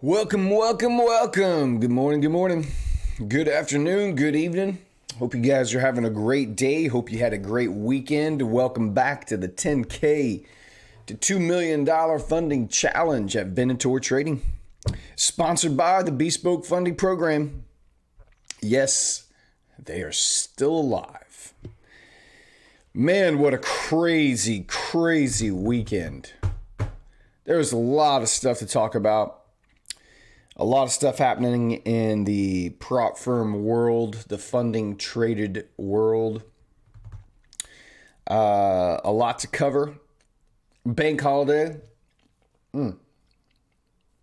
Welcome, welcome, welcome. Good morning, good morning. Good afternoon, good evening. Hope you guys are having a great day. Hope you had a great weekend. Welcome back to the 10K to $2 million funding challenge at Venator Trading. Sponsored by the Bespoke Funding Program. Yes, they are still alive. Man, what a crazy, crazy weekend. There was a lot of stuff to talk about. A lot of stuff happening in the prop firm world, the funding traded world. A lot to cover. Bank holiday.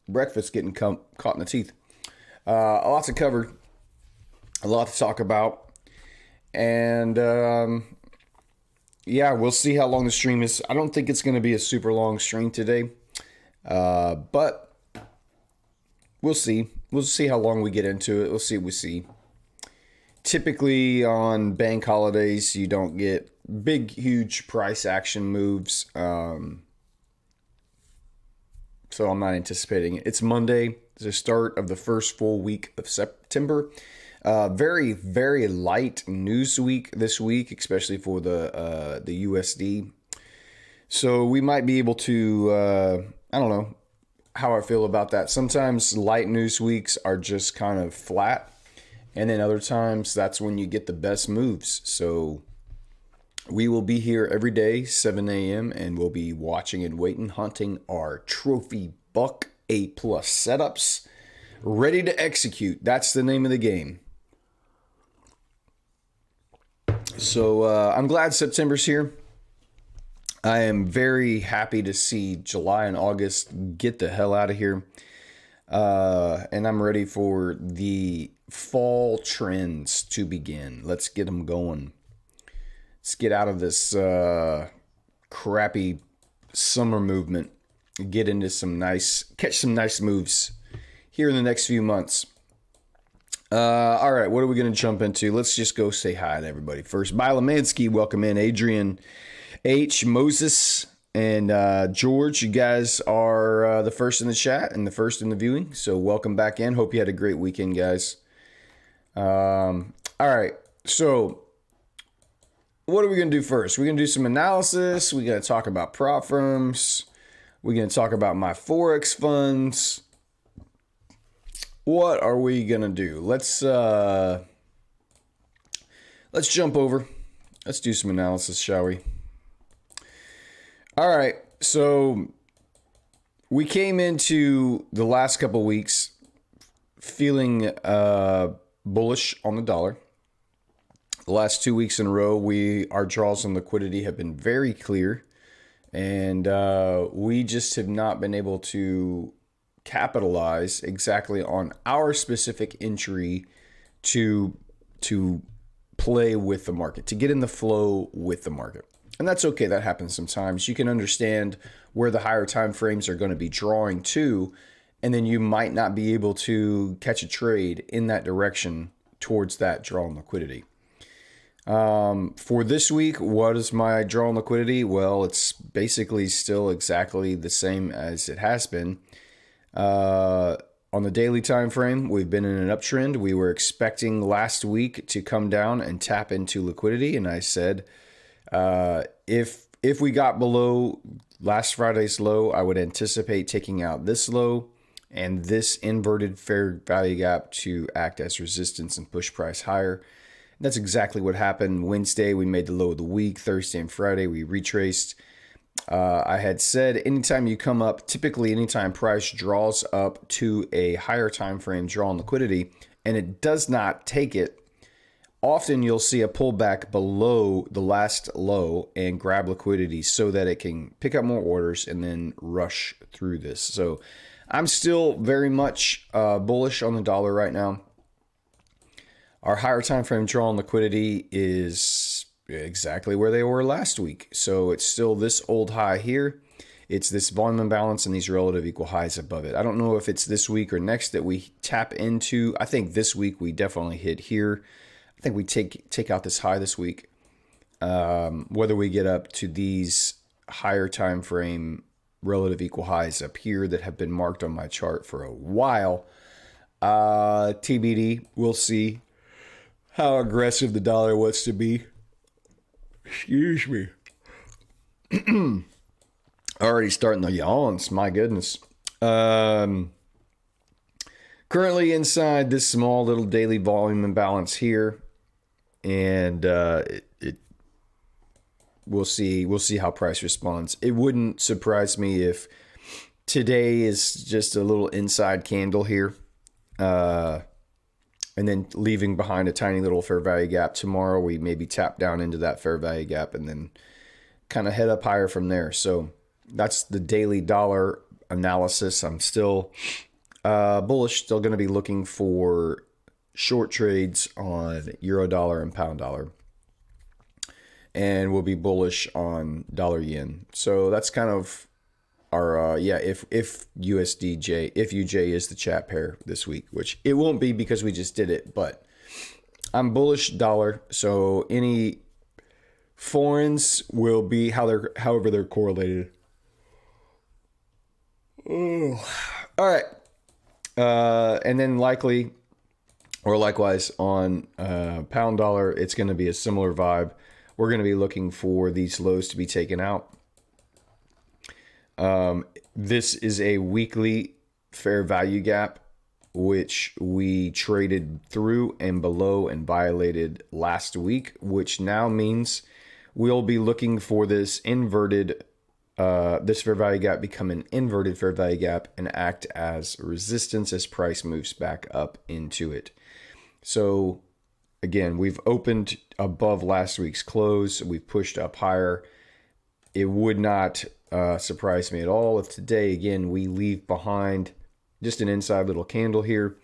Breakfast getting caught in the teeth. A lot to cover. A lot to talk about. And yeah, we'll see how long the stream is. I don't think it's going to be a super long stream today. But we'll see. We'll see how long we get into it. We'll see what we see. Typically on bank holidays, you don't get big, huge price action moves. So I'm not anticipating it. It's Monday, the start of the first full week of September. Very, very light news week this week, especially for the USD. So we might be able to, I don't know how I feel about that. Sometimes light news weeks are just kind of flat, and then other times that's when you get the best moves. So we will be here every day, 7 a.m., and we'll be watching and waiting, hunting our trophy buck A+ setups, ready to execute. That's the name of the game. So I'm glad September's here. I am very happy to see July and August get the hell out of here. And I'm ready for the fall trends to begin. Let's get them going. Let's get out of this crappy summer movement. Get into catch some nice moves here in the next few months. All right, what are we going to jump into? Let's just go say hi to everybody. First, Bylomansky, welcome in. Adrian H, Moses, and George, you guys are the first in the chat and the first in the viewing, so welcome back in. Hope you had a great weekend, guys. All right, so what are we going to do first? We're going to do some analysis. We're going to talk about prop firms. We're going to talk about my Forex funds. What are we going to do? Let's jump over. Let's do some analysis, shall we? All right, so we came into the last couple of weeks feeling bullish on the dollar. The last 2 weeks in a row, our draws on liquidity have been very clear, and we just have not been able to capitalize exactly on our specific entry to play with the market, to get in the flow with the market. And that's okay. That happens sometimes. You can understand where the higher time frames are going to be drawing to, and then you might not be able to catch a trade in that direction towards that draw on liquidity. For this week, what is my draw on liquidity? Well, it's basically still exactly the same as it has been. On the daily time frame, we've been in an uptrend. We were expecting last week to come down and tap into liquidity, and I said, if we got below last Friday's low, I would anticipate taking out this low and this inverted fair value gap to act as resistance and push price higher. And that's exactly what happened. Wednesday, we made the low of the week. Thursday and Friday, we retraced. I had said anytime you come up, typically anytime price draws up to a higher time frame draw on liquidity, and it does not take it, often you'll see a pullback below the last low and grab liquidity so that it can pick up more orders and then rush through this. So I'm still very much bullish on the dollar right now. Our higher time frame draw on liquidity is exactly where they were last week. So it's still this old high here. It's this volume imbalance and these relative equal highs above it. I don't know if it's this week or next that we tap into. I think this week we definitely hit here. I think we take out this high this week. Whether we get up to these higher time frame relative equal highs up here that have been marked on my chart for a while. TBD, we'll see how aggressive the dollar wants to be. Excuse me. Already starting the yawns, my goodness. Currently inside this small little daily volume imbalance here, and we'll see how price responds. It wouldn't surprise me if today is just a little inside candle here, and then leaving behind a tiny little fair value gap. Tomorrow we maybe tap down into that fair value gap and then kind of head up higher from there. So that's the daily dollar analysis. I'm still bullish, still going to be looking for short trades on euro dollar and pound dollar, and we'll be bullish on dollar yen. So that's kind of our if USDJ, if UJ is the chat pair this week, which it won't be because we just did it, but I'm bullish dollar. So any foreigns will be however they're correlated. Oh. All right. And then likewise on pound dollar, it's going to be a similar vibe. We're going to be looking for these lows to be taken out. This is a weekly fair value gap, which we traded through and below and violated last week, which now means we'll be looking for this inverted this fair value gap become an inverted fair value gap and act as resistance as price moves back up into it. So again, we've opened above last week's close. We've pushed up higher. It would not surprise me at all if today, again, we leave behind just an inside little candle here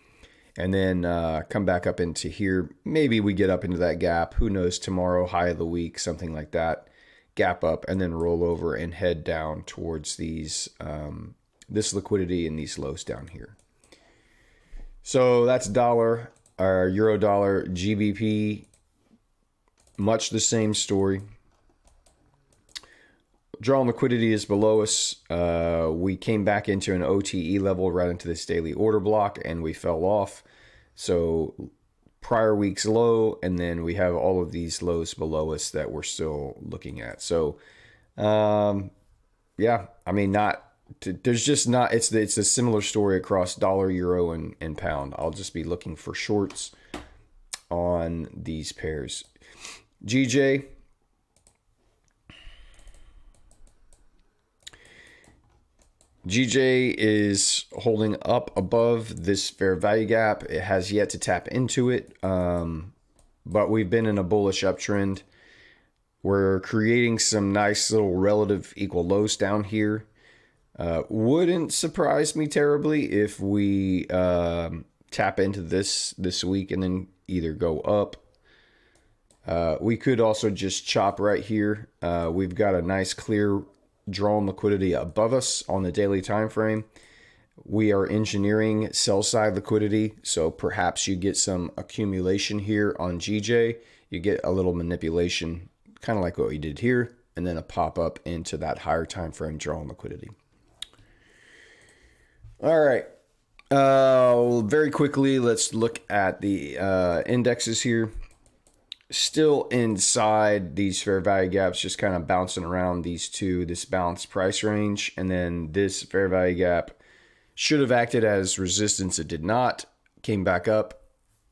and then come back up into here. Maybe we get up into that gap. Who knows, tomorrow, high of the week, something like that. Gap up and then roll over and head down towards these this liquidity and these lows down here. So that's dollar, our euro dollar, GBP, much the same story. Drawn liquidity is below us. We came back into an OTE level right into this daily order block and we fell off. So prior week's low, and then we have all of these lows below us that we're still looking at. So, yeah, I mean, there's just not, it's a similar story across dollar, euro, and pound. I'll just be looking for shorts on these pairs. GJ. GJ is holding up above this fair value gap. It has yet to tap into it, but we've been in a bullish uptrend. We're creating some nice little relative equal lows down here. Wouldn't surprise me terribly if we tap into this week and then either go up. We could also just chop right here. We've got a nice clear drawn liquidity above us on the daily time frame. We are engineering sell side liquidity, so perhaps you get some accumulation here on GJ. You get a little manipulation, kind of like what we did here, and then a pop up into that higher time frame drawn liquidity. All right. Very quickly, let's look at the indexes here. Still inside these fair value gaps, just kind of bouncing around this balanced price range. And then this fair value gap should have acted as resistance. It did not, came back up.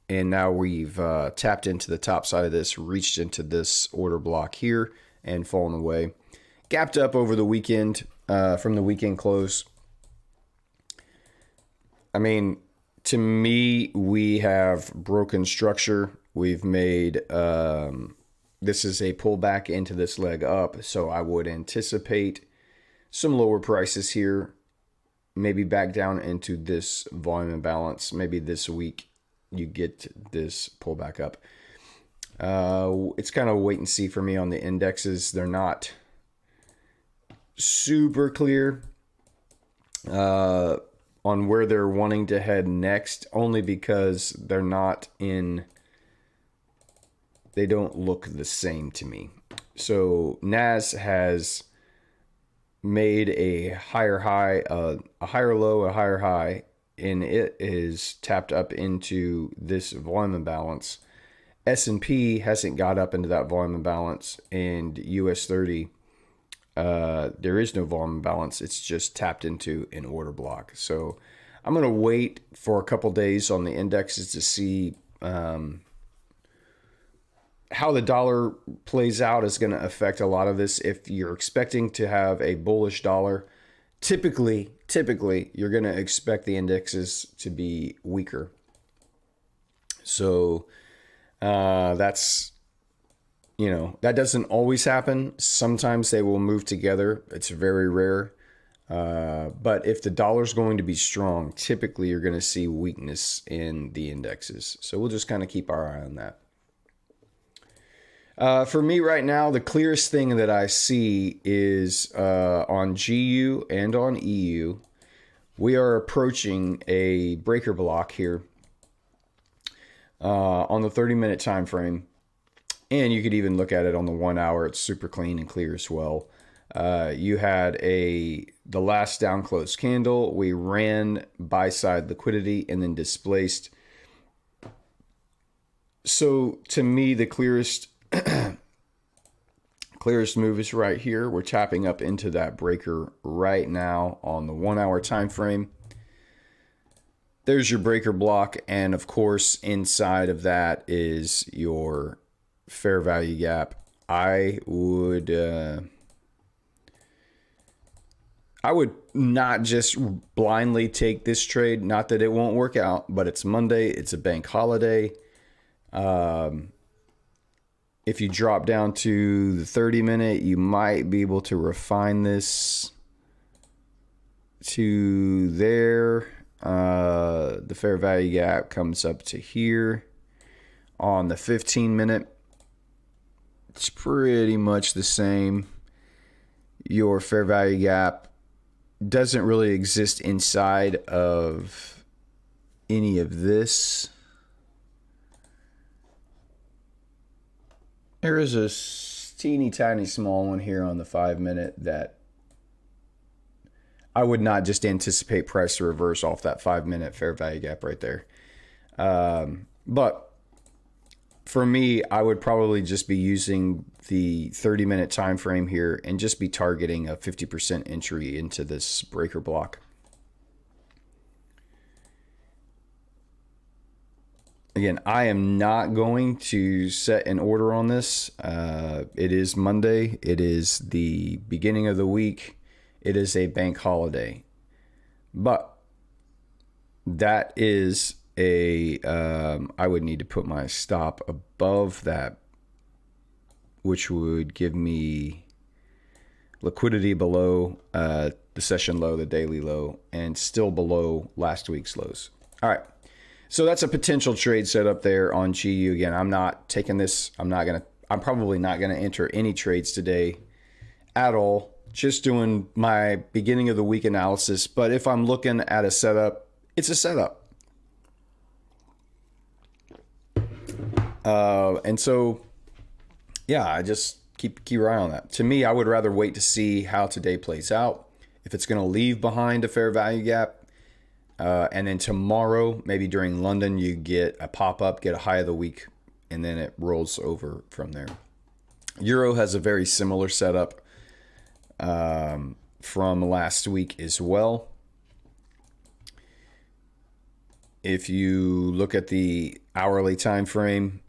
And now we've tapped into the top side of this, reached into this order block here and fallen away. Gapped up over the weekend from the weekend close. I mean, to me, we have broken structure. We've made, this is a pullback into this leg up, so I would anticipate some lower prices here, maybe back down into this volume imbalance. Maybe this week you get this pullback up. It's kind of wait and see for me on the indexes. They're not super clear on where they're wanting to head next, only because they're not in... They don't look the same to me. So NAS has made a higher high, a higher low, a higher high, and it is tapped up into this volume imbalance. S&P hasn't got up into that volume imbalance, and US 30, there is no volume imbalance. It's just tapped into an order block. So I'm going to wait for a couple days on the indexes to see how the dollar plays out is going to affect a lot of this. If you're expecting to have a bullish dollar, typically you're going to expect the indexes to be weaker. So that's, that doesn't always happen. Sometimes they will move together. It's very rare. But if the dollar's going to be strong, typically you're going to see weakness in the indexes. So we'll just kind of keep our eye on that. For me right now, the clearest thing that I see is on GU and on EU. We are approaching a breaker block here on the 30-minute time frame. And you could even look at it on the 1 hour. It's super clean and clear as well. You had the last down close candle. We ran buy side liquidity and then displaced. So to me, the clearest move is right here. We're tapping up into that breaker right now on the 1 hour time frame. There's your breaker block, and of course inside of that is your fair value gap. I would not just blindly take this trade. Not that it won't work out, but it's Monday. It's a bank holiday. If you drop down to the 30-minute, you might be able to refine this to there. The fair value gap comes up to here. On the 15-minute, it's pretty much the same. Your fair value gap doesn't really exist inside of any of this. There is a teeny tiny small one here on the 5-minute that I would not just anticipate price to reverse off that 5-minute fair value gap right there. But for me, I would probably just be using the 30-minute time frame here and just be targeting a 50% entry into this breaker block. Again, I am not going to set an order on this. It is Monday. It is the beginning of the week. It is a bank holiday. But that is I would need to put my stop above that, which would give me liquidity below the session low, the daily low, and still below last week's lows. All right. So that's a potential trade setup there on GU. Again, I'm not taking this. I'm probably not going to enter any trades today at all. Just doing my beginning of the week analysis. But if I'm looking at a setup, it's a setup. And so, yeah, I just keep your eye on that. To me, I would rather wait to see how today plays out. If it's going to leave behind a fair value gap, and then tomorrow, maybe during London, you get a pop-up, get a high of the week, and then it rolls over from there. Euro has a very similar setup from last week as well. If you look at the hourly time frame,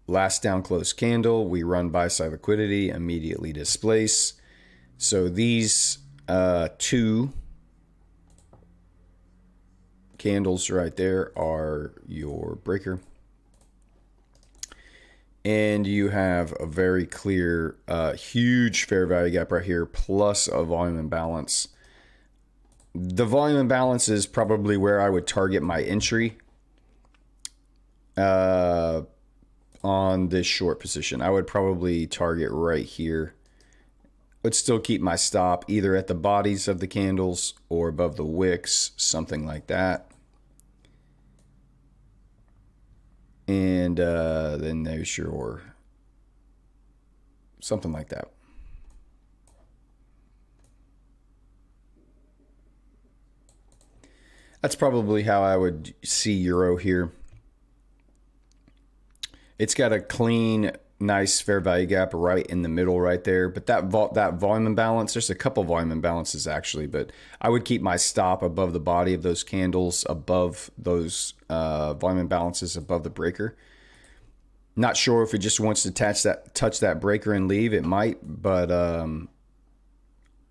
last down close candle, we run buy side liquidity, immediately displace. So these two candles right there are your breaker. And you have a very clear, huge fair value gap right here, plus a volume imbalance. The volume imbalance is probably where I would target my entry on this short position. I would probably target right here, but still keep my stop either at the bodies of the candles or above the wicks, something like that. And then there's your something like that. That's probably how I would see Euro here. It's got a clean, nice fair value gap right in the middle right there. But that volume imbalance, there's a couple volume imbalances actually, but I would keep my stop above the body of those candles, above those volume imbalances, above the breaker. Not sure if it just wants to touch that breaker and leave. It might, but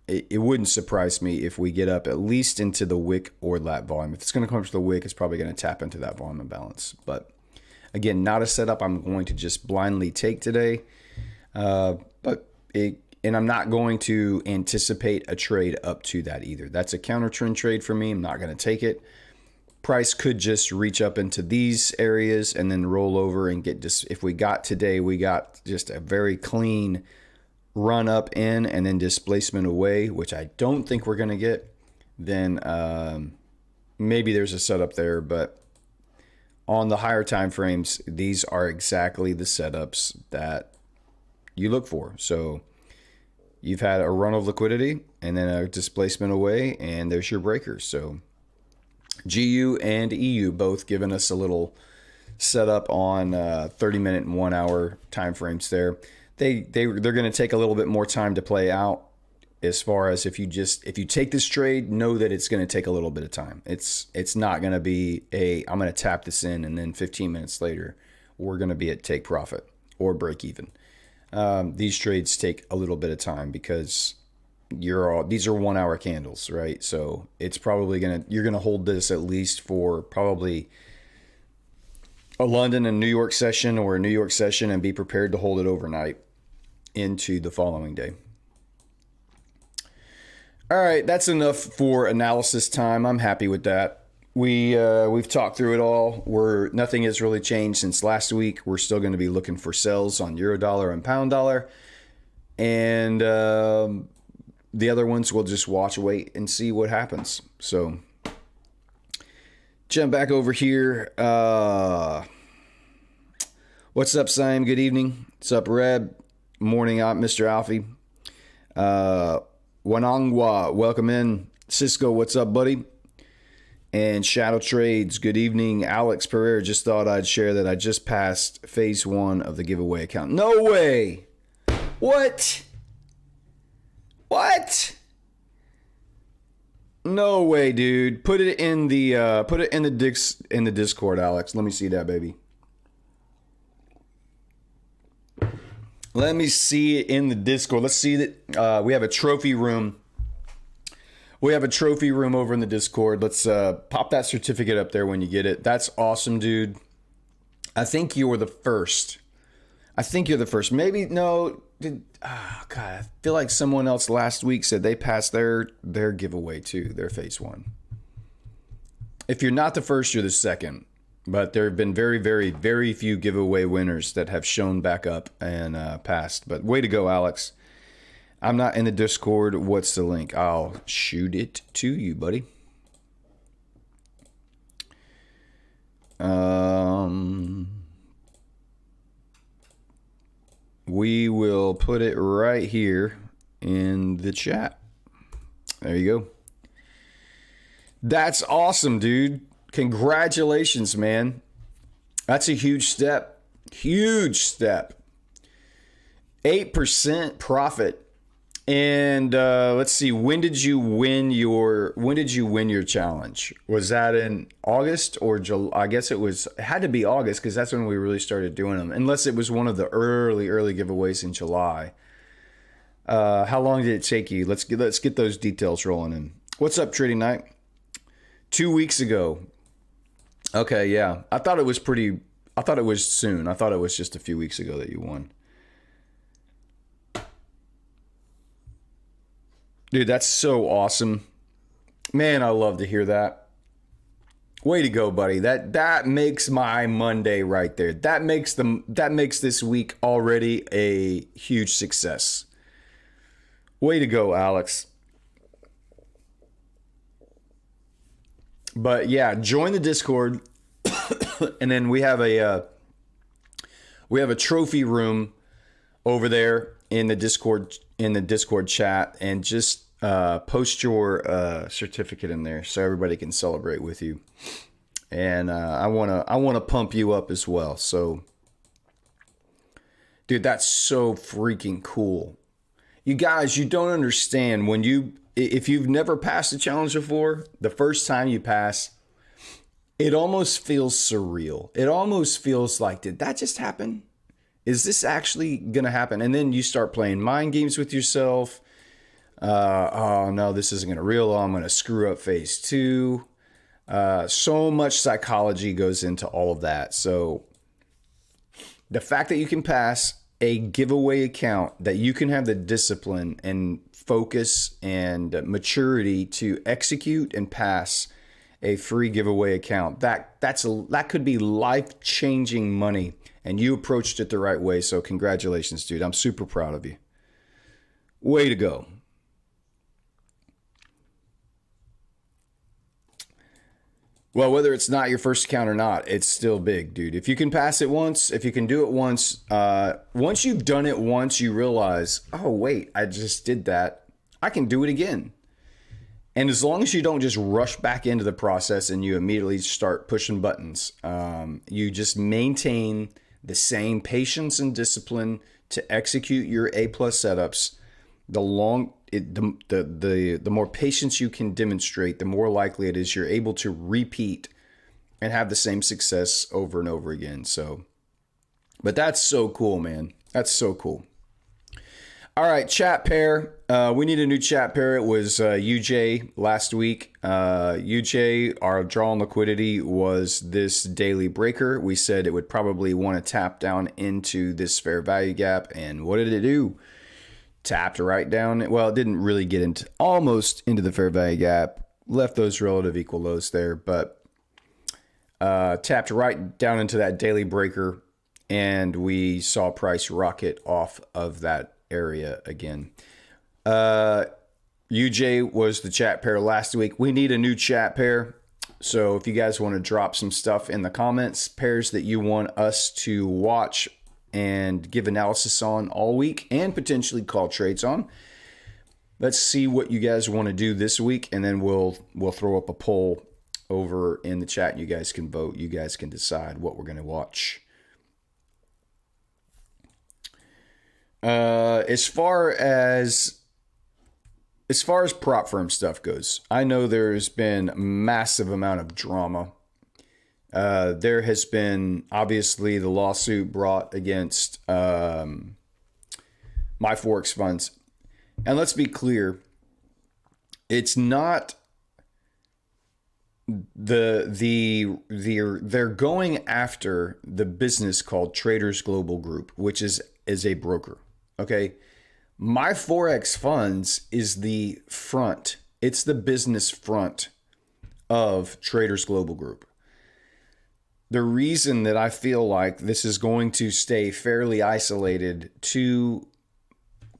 it wouldn't surprise me if we get up at least into the wick or lat volume. If it's going to come to the wick, it's probably going to tap into that volume imbalance. But again, not a setup I'm going to just blindly take today. And I'm not going to anticipate a trade up to that either. That's a counter trend trade for me. I'm not going to take it. Price could just reach up into these areas and then roll over and get just, if we got today, we got just a very clean run up in and then displacement away, which I don't think we're going to get. Then maybe there's a setup there, but on the higher time frames, these are exactly the setups that you look for. So you've had a run of liquidity and then a displacement away, and there's your breakers. So GU and EU both giving us a little setup on 30-minute and 1 hour time frames there. They're going to take a little bit more time to play out. As far as if you take this trade, know that it's going to take a little bit of time. It's not going to be I'm going to tap this in and then 15 minutes later we're going to be at take profit or break even. These trades take a little bit of time because these are 1 hour candles, right? So it's probably you're going to hold this at least for probably a London and New York session or a New York session, and be prepared to hold it overnight into the following day. All right, that's enough for analysis time. I'm happy with that. We've talked through it all. Nothing has really changed since last week. We're still going to be looking for sells on euro dollar and pound dollar, and the other ones we'll just wait and see what happens. So jump back over here. What's up, Simon? Good evening. What's up, Reb? Morning out, Mr. Alfie. Wanangwa, welcome in. Cisco, what's up, buddy? And Shadow Trades, good evening. Alex Pereira, just thought I'd share that I just passed phase 1 of the giveaway account. No way! What? No way, dude. Put it in the Discord, Alex. Let me see that, baby. Let me see it in the Discord. Let's see that we have a trophy room. We have a trophy room over in the Discord. Let's pop that certificate up there when you get it. That's awesome, dude. I think you were the first. Maybe no. God, I feel like someone else last week said they passed their giveaway too, their phase 1. If you're not the first, you're the second. But there have been very, very, very few giveaway winners that have shown back up and passed. But way to go, Alex. I'm not in the Discord. What's the link? I'll shoot it to you, buddy. We will put it right here in the chat. There you go. That's awesome, dude. Congratulations, man. That's a huge step. Huge step. 8% profit. And let's see, when did you win your challenge? Was that in August or July? I guess it had to be August, because that's when we really started doing them. Unless it was one of the early giveaways in July. How long did it take you? Let's get those details rolling in. What's up, Trading Night? 2 weeks ago. Okay, yeah. I thought it was soon. I thought it was just a few weeks ago that you won. Dude, that's so awesome. Man, I love to hear that. Way to go, buddy. That makes my Monday right there. That makes this week already a huge success. Way to go, Alex. But yeah, join the Discord, and then we have a trophy room over there in the Discord chat, and just post your certificate in there so everybody can celebrate with you. And I wanna pump you up as well. So, dude, that's so freaking cool. You guys, you don't understand if you've never passed a challenge before, the first time you pass, it almost feels surreal. It almost feels like, did that just happen? Is this actually gonna happen? And then you start playing mind games with yourself. Oh no, this isn't gonna real. I'm gonna screw up phase two. So much psychology goes into all of that. So the fact that you can pass a giveaway account, that you can have the discipline and focus and maturity to execute and pass a free giveaway account, that could be life-changing money, and you approached it the right way. So congratulations, dude. I'm super proud of you. Way to go. Well, whether it's not your first account or not, it's still big, dude. If you can pass it once, if you can do it once, once you've done it once, you realize, oh, wait, I just did that. I can do it again. And as long as you don't just rush back into the process and you immediately start pushing buttons, you just maintain the same patience and discipline to execute your A+ setups. The more patience you can demonstrate, the more likely it is you're able to repeat and have the same success over and over again. So, but that's so cool, man. That's so cool. All right, chat pair. We need a new chat pair. It was UJ last week. UJ, our draw on liquidity was this daily breaker. We said it would probably want to tap down into this fair value gap. And what did it do? Tapped right down. Well, it didn't really get almost into the fair value gap. Left those relative equal lows there, but tapped right down into that daily breaker. And we saw price rocket off of that area again. UJ was the chat pair last week. We need a new chat pair. So if you guys want to drop some stuff in the comments, pairs that you want us to watch and give analysis on all week and potentially call trades on, let's see what you guys want to do this week, and then we'll throw up a poll over in the chat. You guys can vote. You guys can decide what we're going to watch. As far as prop firm stuff goes, I know there's been a massive amount of drama. There has been obviously the lawsuit brought against MyForex funds, and let's be clear, it's not they're going after the business called Traders Global Group, which is a broker. Okay. MyForex Funds is the front. It's the business front of Traders Global Group. The reason that I feel like this is going to stay fairly isolated to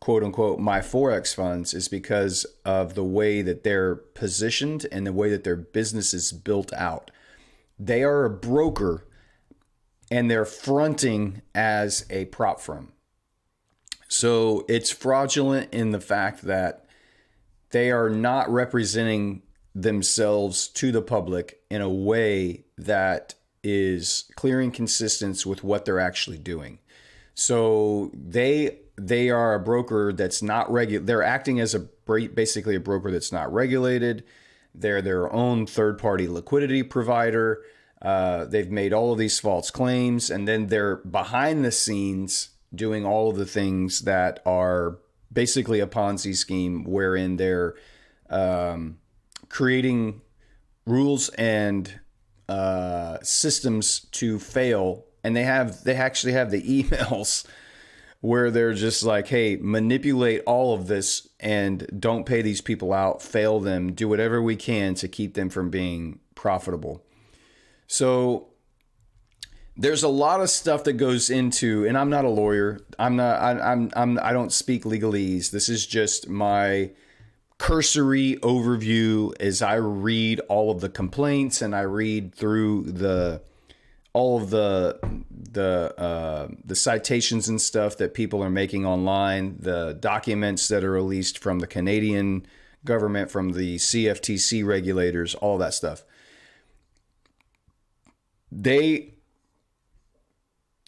quote unquote MyForex Funds is because of the way that they're positioned and the way that their business is built out. They are a broker and they're fronting as a prop firm. So it's fraudulent in the fact that they are not representing themselves to the public in a way that is clear and consistent with what they're actually doing. So they are a broker that's not they're acting as basically a broker that's not regulated. They're their own third-party liquidity provider. They've made all of these false claims, and then they're behind the scenes doing all of the things that are basically a Ponzi scheme, wherein they're creating rules and systems to fail. And they actually have the emails where they're just like, hey, manipulate all of this and don't pay these people out, fail them, do whatever we can to keep them from being profitable. So there's a lot of stuff that goes into, and I'm not a lawyer. I don't speak legalese. This is just my cursory overview as I read all of the complaints and I read through all of the citations and stuff that people are making online, the documents that are released from the Canadian government, from the CFTC regulators, all that stuff.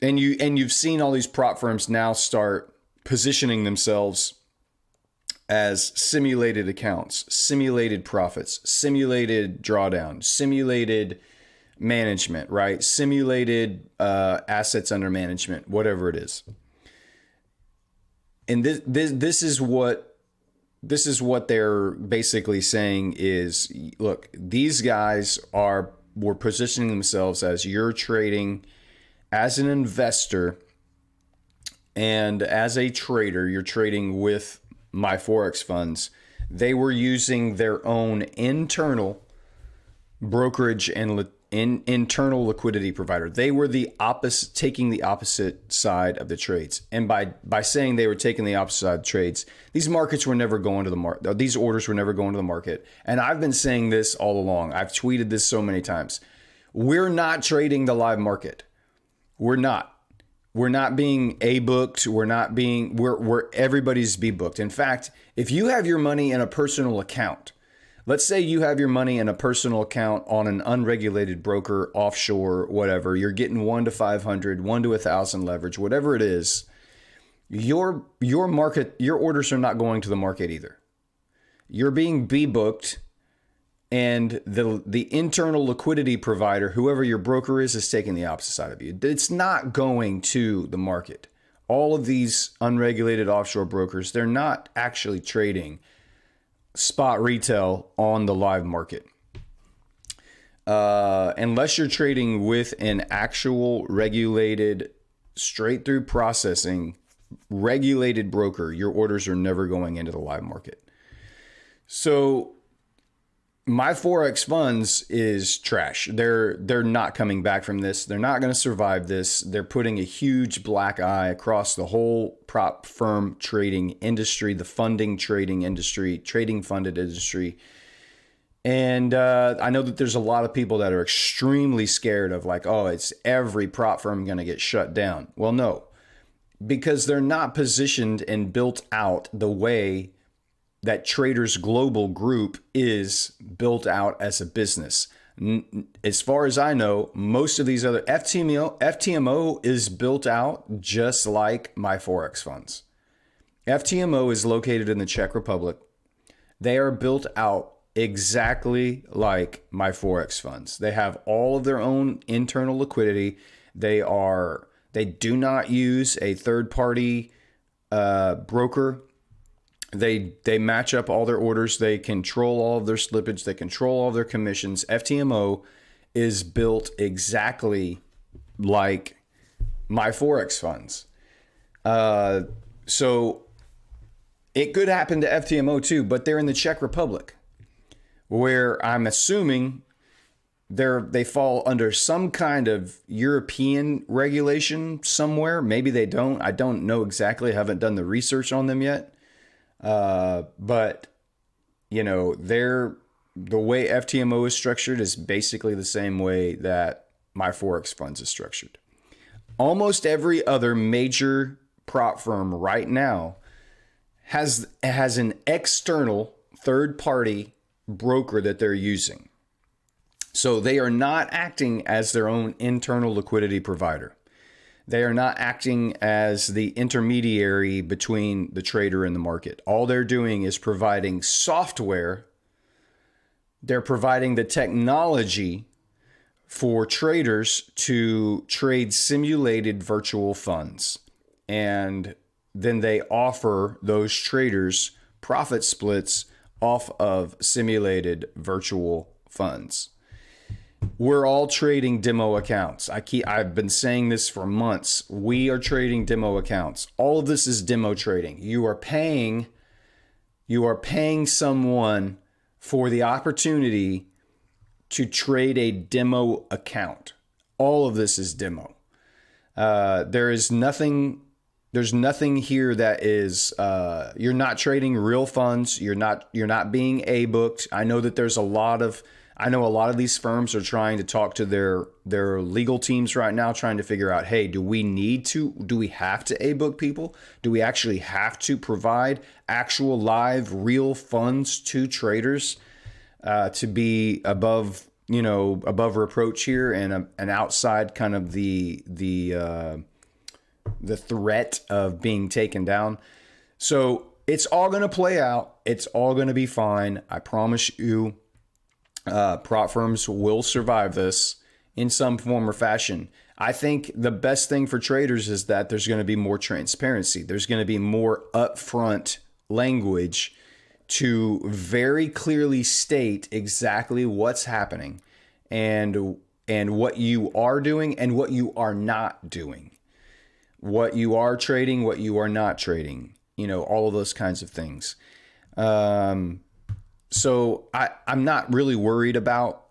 You've seen all these prop firms now start positioning themselves as simulated accounts, simulated profits, simulated drawdown, simulated management, right? Simulated assets under management, whatever it is. And this is what they're basically saying is, look, these guys were positioning themselves as, you're trading as an investor and as a trader, you're trading with my Forex funds. They were using their own internal brokerage and internal liquidity provider. They were taking the opposite side of the trades. And by saying they were taking the opposite side of the trades, these markets were never going to the market. These orders were never going to the market. And I've been saying this all along. I've tweeted this so many times. We're not trading the live market. We're not. We're not being A-booked. We're everybody's B-booked. In fact, if you have your money in a personal account, let's say you have your money in a personal account on an unregulated broker, offshore, whatever, you're getting 1 to 500, 1 to 1,000 leverage, whatever it is, your orders are not going to the market either. You're being B-booked, and the internal liquidity provider, whoever your broker is taking the opposite side of you. It's not going to the market. All of these unregulated offshore brokers, they're not actually trading spot retail on the live market. Unless you're trading with an actual regulated, straight through processing, regulated broker, your orders are never going into the live market. So my Forex funds is trash. They're not coming back from this. They're not going to survive this. They're putting a huge black eye across the whole prop firm trading industry, the funding trading industry, trading funded industry. And I know that there's a lot of people that are extremely scared of, like, oh, it's every prop firm going to get shut down. Well, no, because they're not positioned and built out the way that Traders Global Group is built out as a business. As far as I know, most of these other FTMO is built out just like my Forex funds. FTMO is located in the Czech Republic. They are built out exactly like my Forex funds. They have all of their own internal liquidity. They do not use a third-party broker. They match up all their orders. They control all of their slippage. They control all of their commissions. FTMO is built exactly like my Forex funds. So it could happen to FTMO too, but they're in the Czech Republic, where I'm assuming they fall under some kind of European regulation somewhere. Maybe they don't. I don't know exactly. I haven't done the research on them yet. But you know, the way FTMO is structured is basically the same way that my Forex funds is structured. Almost every other major prop firm right now has an external third-party broker that they're using. So they are not acting as their own internal liquidity provider. They are not acting as the intermediary between the trader and the market. All they're doing is providing software. They're providing the technology for traders to trade simulated virtual funds. And then they offer those traders profit splits off of simulated virtual funds. We're all trading demo accounts. I've been saying this for months. We are trading demo accounts. All of this is demo trading. You are paying someone for the opportunity to trade a demo account. All of this is demo. There's nothing here that is you're not trading real funds. You're not being A-booked. I know that there's a lot of I know a lot of these firms are trying to talk to their legal teams right now, trying to figure out, hey, do we have to A-book people? Do we actually have to provide actual live real funds to traders to be above reproach here and outside kind of the threat of being taken down? So it's all going to play out. It's all going to be fine. I promise you. Prop firms will survive this in some form or fashion. I think the best thing for traders is that there's going to be more transparency. There's going to be more upfront language to very clearly state exactly what's happening and what you are doing and what you are not doing, what you are trading, what you are not trading, all of those kinds of things. So I'm not really worried about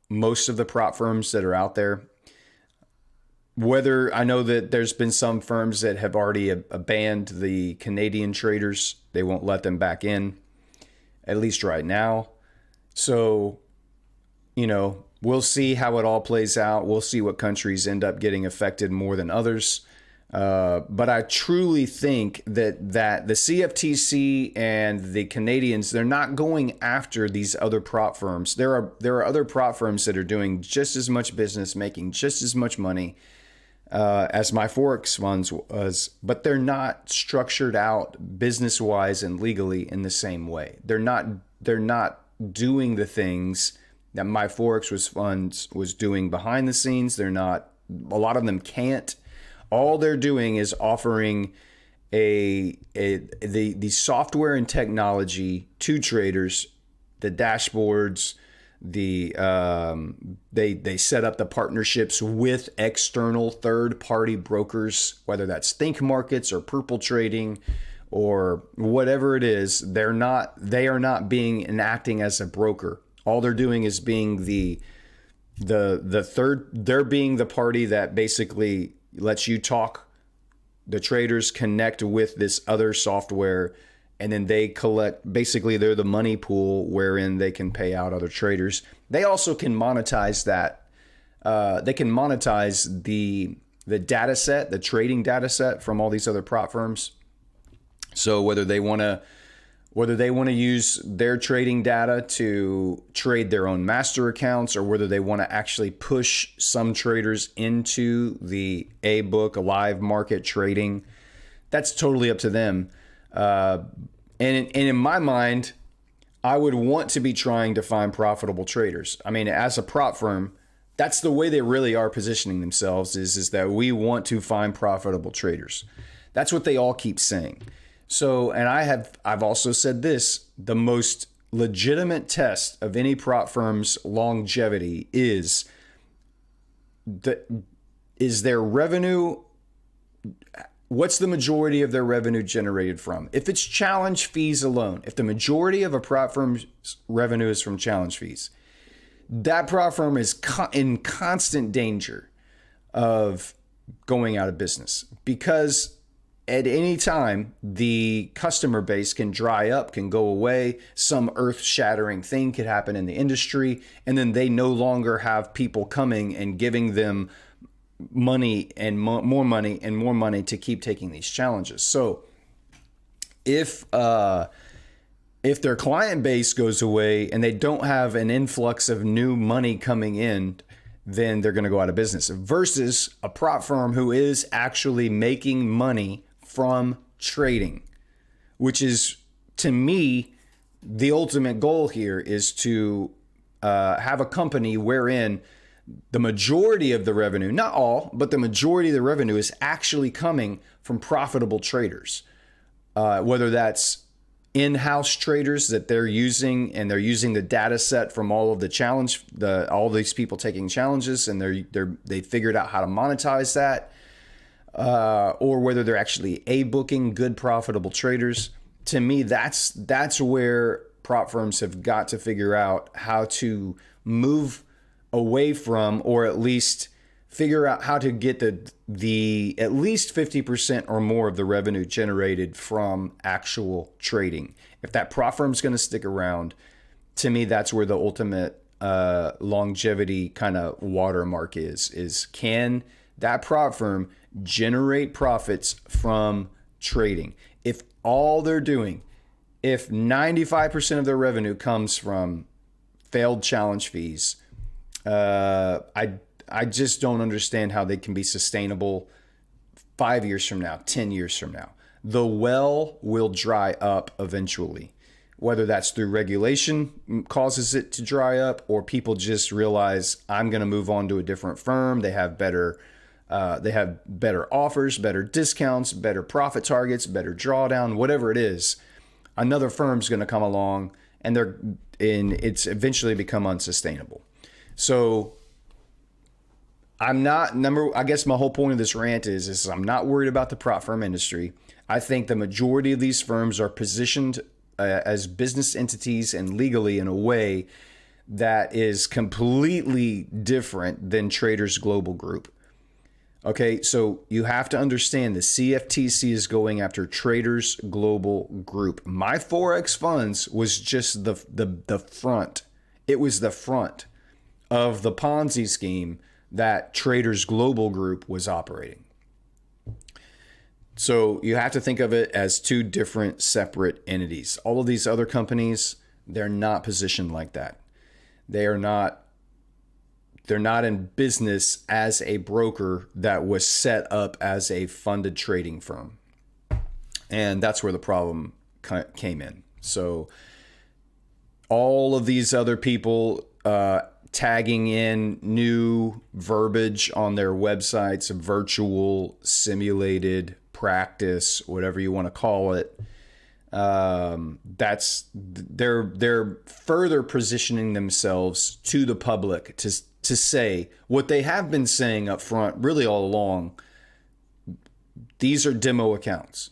most of the prop firms that are out there. Whether I know that there's been some firms that have already banned the Canadian traders. They won't let them back in, at least right now. So, we'll see how it all plays out. We'll see what countries end up getting affected more than others. But I truly think that the CFTC and the Canadians, they're not going after these other prop firms. There are other prop firms that are doing just as much business, making just as much money as MyForex funds was, but they're not structured out business-wise and legally in the same way. They're not doing the things that MyForex funds was doing behind the scenes. They're not. A lot of them can't. All they're doing is offering the software and technology to traders, the dashboards, they set up the partnerships with external third-party brokers, whether that's Think Markets or Purple Trading or whatever it is. They are not being and acting as a broker. All they're doing is being the third. They're being the party that basically lets you talk. The traders connect with this other software, and then they collect. Basically, they're the money pool wherein they can pay out other traders. They also can monetize that. They can monetize the data set, the trading data set from all these other prop firms. So whether they want to use their trading data to trade their own master accounts, or whether they want to actually push some traders into the A-book live market trading, that's totally up to them. And in my mind, I would want to be trying to find profitable traders. I mean, as a prop firm, that's the way they really are positioning themselves, is that we want to find profitable traders. That's what they all keep saying. So, and I've also said this, the most legitimate test of any prop firm's longevity is their revenue. What's the majority of their revenue generated from? If it's challenge fees alone, if the majority of a prop firm's revenue is from challenge fees, that prop firm is in constant danger of going out of business, because at any time, the customer base can dry up, can go away. Some earth-shattering thing could happen in the industry, and then they no longer have people coming and giving them money and more money and more money to keep taking these challenges. So if their client base goes away and they don't have an influx of new money coming in, then they're going to go out of business. Versus a prop firm who is actually making money from trading, which is, to me, the ultimate goal here is to have a company wherein the majority of the revenue, not all, but the majority of the revenue is actually coming from profitable traders, whether that's in-house traders that they're using, and they're using the data set from all of all these people taking challenges, and they figured out how to monetize that. Or whether they're actually A-booking good profitable traders. To me, that's where prop firms have got to figure out how to move away from, or at least figure out how to get the at least 50% or more of the revenue generated from actual trading. If that prop firm's going to stick around, to me, that's where the ultimate longevity kind of watermark is can that prop firm generate profits from trading? If all they're doing, if 95% of their revenue comes from failed challenge fees, I just don't understand how they can be sustainable 5 years from now, 10 years from now. The well will dry up eventually, whether that's through regulation causes it to dry up, or people just realize I'm going to move on to a different firm. They have better offers, better discounts, better profit targets, better drawdown, whatever it is. Another firm's going to come along, and it's eventually become unsustainable. So I guess my whole point of this rant is I'm not worried about the prop firm industry. I think the majority of these firms are positioned as business entities and legally in a way that is completely different than Traders Global Group. Okay, so you have to understand the CFTC is going after Traders Global Group. My Forex Funds was just the front. It was the front of the Ponzi scheme that Traders Global Group was operating. So you have to think of it as two different separate entities. All of these other companies, they're not positioned like that. They're not in business as a broker that was set up as a funded trading firm. And that's where the problem came in. So all of these other people tagging in new verbiage on their websites, virtual, simulated, practice, whatever you want to call it. They're further positioning themselves to the public to say what they have been saying up front, really all along. These are demo accounts.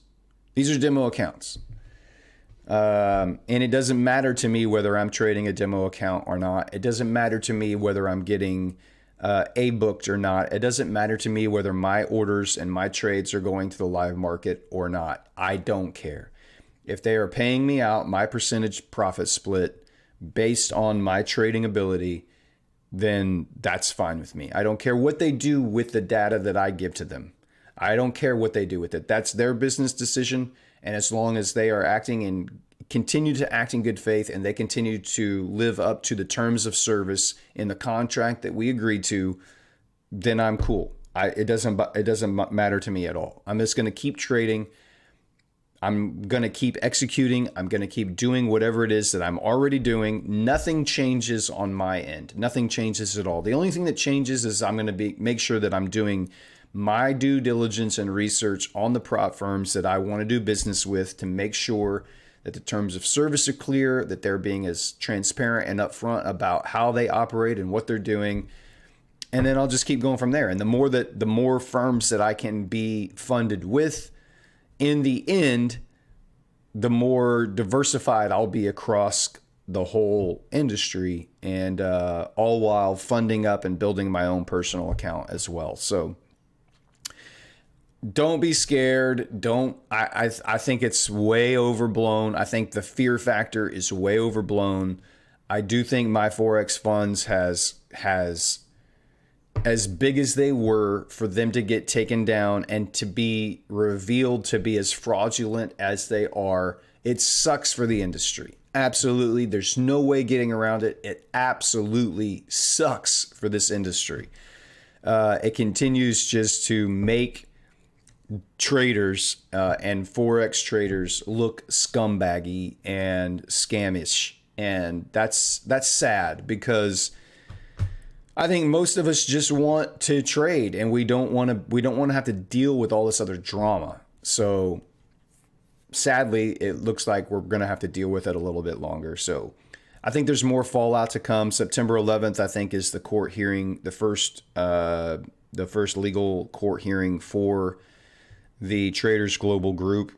And it doesn't matter to me whether I'm trading a demo account or not. It doesn't matter to me whether I'm getting booked or not. It doesn't matter to me whether my orders and my trades are going to the live market or not. I don't care. If they are paying me out my percentage profit split based on my trading ability, then that's fine with me. I don't care what they do with the data that I give to them. I don't care what they do with it. That's their business decision. And as long as they are acting and continue to act in good faith, and they continue to live up to the terms of service in the contract that we agreed to, then I'm cool. It doesn't matter to me at all. I'm just going to keep trading. I'm going to keep executing. I'm going to keep doing whatever it is that I'm already doing. Nothing changes on my end. Nothing changes at all. The only thing that changes is I'm going to make sure that I'm doing my due diligence and research on the prop firms that I want to do business with to make sure that the terms of service are clear, that they're being as transparent and upfront about how they operate and what they're doing. And then I'll just keep going from there. And the more firms that I can be funded with, in the end, the more diversified I'll be across the whole industry, and all while funding up and building my own personal account as well. So don't be scared. I think it's way overblown. I think the fear factor is way overblown. I do think My Forex Funds has as big as they were, for them to get taken down and to be revealed to be as fraudulent as they are, it sucks for the industry. Absolutely. There's no way getting around it. It absolutely sucks for this industry. It continues just to make traders and Forex traders look scumbaggy and scamish. And that's sad, because I think most of us just want to trade, and we don't want to have to deal with all this other drama. So sadly, it looks like we're going to have to deal with it a little bit longer. So I think there's more fallout to come. September 11th, I think, is the court hearing, the first legal court hearing for the Traders Global Group.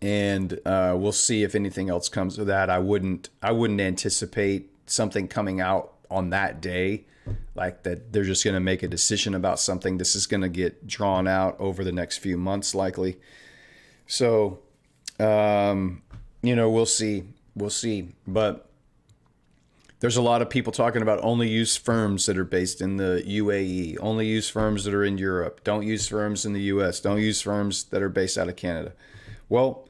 And we'll see if anything else comes of that. I wouldn't anticipate something coming out on that day, like that they're just going to make a decision about something. This is going to get drawn out over the next few months, likely. So, we'll see. But There's a lot of people talking about only use firms that are based in the UAE, only use firms that are in Europe, don't use firms in the US, don't use firms that are based out of Canada. Well,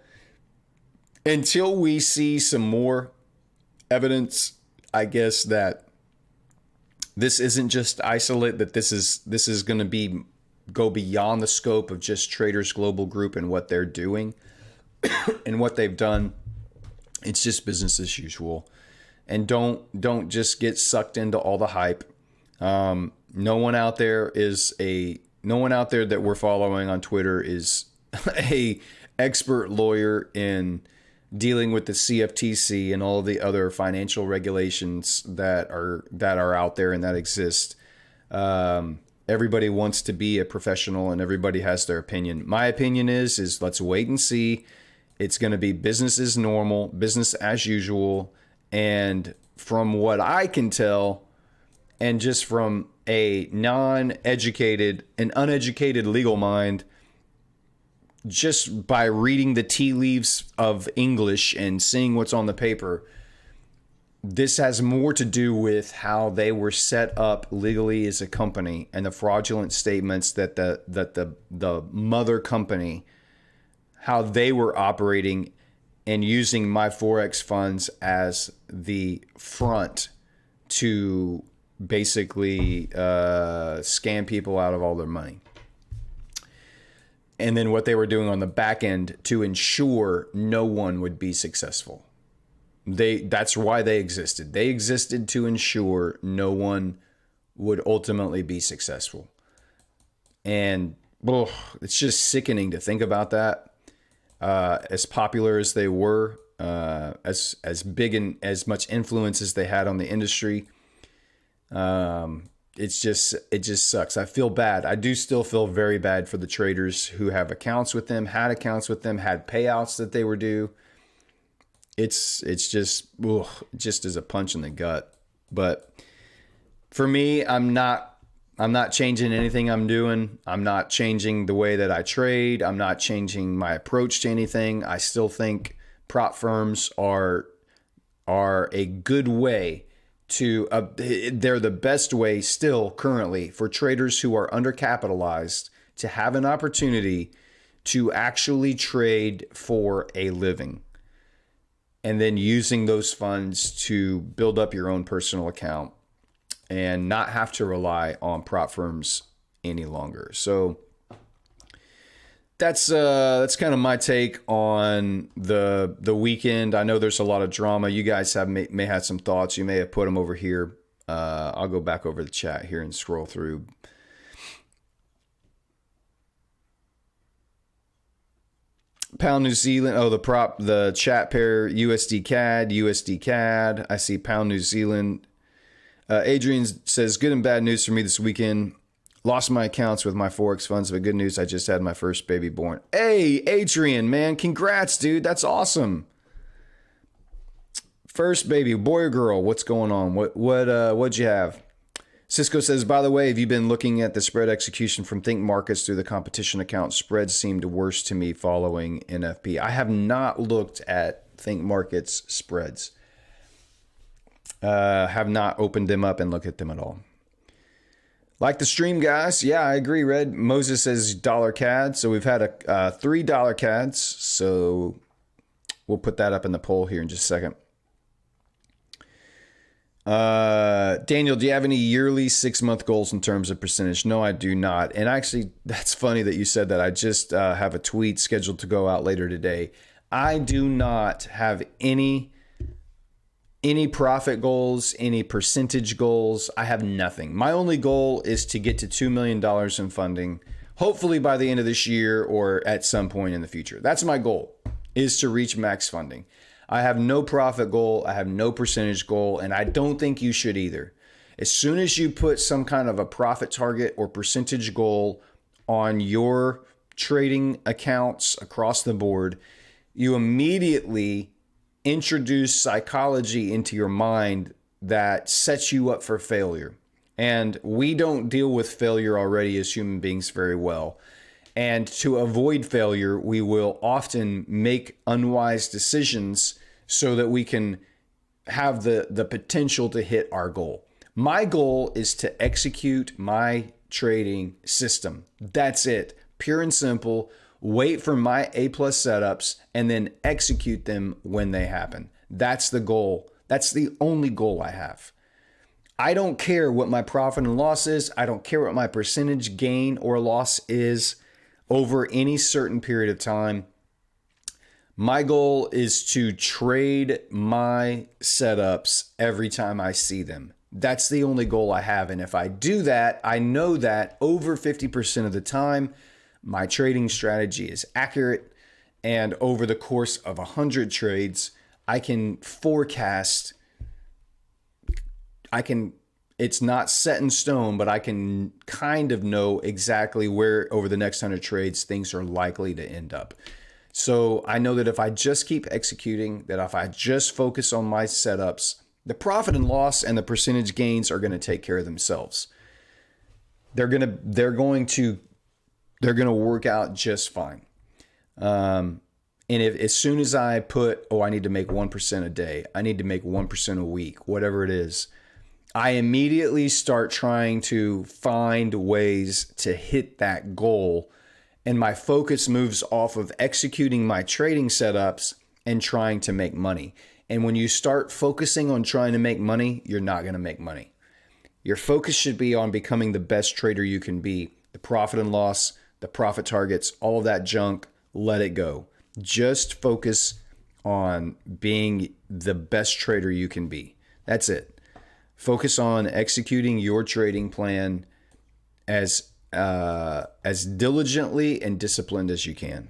until we see some more evidence, I guess, that this isn't just isolate, that this is going to go beyond the scope of just Traders Global Group and what they're doing and what they've done. It's just business as usual. And don't just get sucked into all the hype. No one out there that we're following on Twitter is a expert lawyer in dealing with the CFTC and all the other financial regulations that are out there and that exist. Everybody wants to be a professional and everybody has their opinion. My opinion is let's wait and see. It's going to be business as normal, business as usual. And from what I can tell, and just from a uneducated legal mind, just by reading the tea leaves of English and seeing what's on the paper, this has more to do with how they were set up legally as a company and the fraudulent statements that the mother company, how they were operating and using my Forex funds as the front to basically scam people out of all their money. And then what they were doing on the back end to ensure no one would be successful. That's why they existed. They existed to ensure no one would ultimately be successful. And it's just sickening to think about that. As popular as they were, as big and as much influence as they had on the industry, it just sucks. I feel bad. I do still feel very bad for the traders who have accounts with them, had payouts that they were due. It's just as a punch in the gut. But for me, I'm not changing anything I'm doing. I'm not changing the way that I trade. I'm not changing my approach to anything. I still think prop firms are a good way to, they're the best way still currently for traders who are undercapitalized to have an opportunity to actually trade for a living. And then using those funds to build up your own personal account and not have to rely on prop firms any longer. So that's kind of my take on the weekend. I know there's a lot of drama. You guys may have some thoughts. You may have put them over here. I'll go back over the chat here and scroll through. Pound New Zealand. Oh, the chat pair USD CAD. I see Pound New Zealand. Adrian says, good and bad news for me this weekend. Lost my accounts with my Forex funds, but good news, I just had my first baby born. Hey, Adrian, man, congrats, dude. That's awesome. First baby, boy or girl? What's going on? What'd you have? Cisco says, by the way, have you been looking at the spread execution from Think Markets through the competition account? Spreads seemed worse to me following NFP. I have not looked at Think Markets spreads. Have not opened them up and looked at them at all. Like the stream, guys. Yeah, I agree, Red. Moses says dollar CAD. So we've had a $3 CADs. So we'll put that up in the poll here in just a second. Daniel, do you have any yearly 6-month goals in terms of percentage? No, I do not. And actually, that's funny that you said that. I just have a tweet scheduled to go out later today. I do not have any profit goals, any percentage goals. I have nothing. My only goal is to get to $2 million in funding, hopefully by the end of this year or at some point in the future. That's my goal, is to reach max funding. I have no profit goal. I have no percentage goal, and I don't think you should either. As soon as you put some kind of a profit target or percentage goal on your trading accounts across the board, you immediately introduce psychology into your mind that sets you up for failure. And we don't deal with failure already as human beings very well. And to avoid failure, we will often make unwise decisions so that we can have the potential to hit our goal. My goal is to execute my trading system. That's it. Pure and simple. Wait for my A+ setups and then execute them when they happen. That's the goal. That's the only goal I have. I don't care what my profit and loss is. I don't care what my percentage gain or loss is over any certain period of time. My goal is to trade my setups every time I see them. That's the only goal I have. And if I do that, I know that over 50% of the time, my trading strategy is accurate. And over the course of 100 trades, I can forecast. It's not set in stone, but I can kind of know exactly where over the next 100 trades things are likely to end up. So I know that if I just keep executing, that if I just focus on my setups, the profit and loss and the percentage gains are going to take care of themselves. They're going to work out just fine. And if as soon as I put, I need to make 1% a day, I need to make 1% a week, whatever it is, I immediately start trying to find ways to hit that goal. And my focus moves off of executing my trading setups and trying to make money. And when you start focusing on trying to make money, you're not going to make money. Your focus should be on becoming the best trader you can be. The profit and loss, the profit targets, all of that junk, let it go. Just focus on being the best trader you can be. That's it. Focus on executing your trading plan as diligently and disciplined as you can.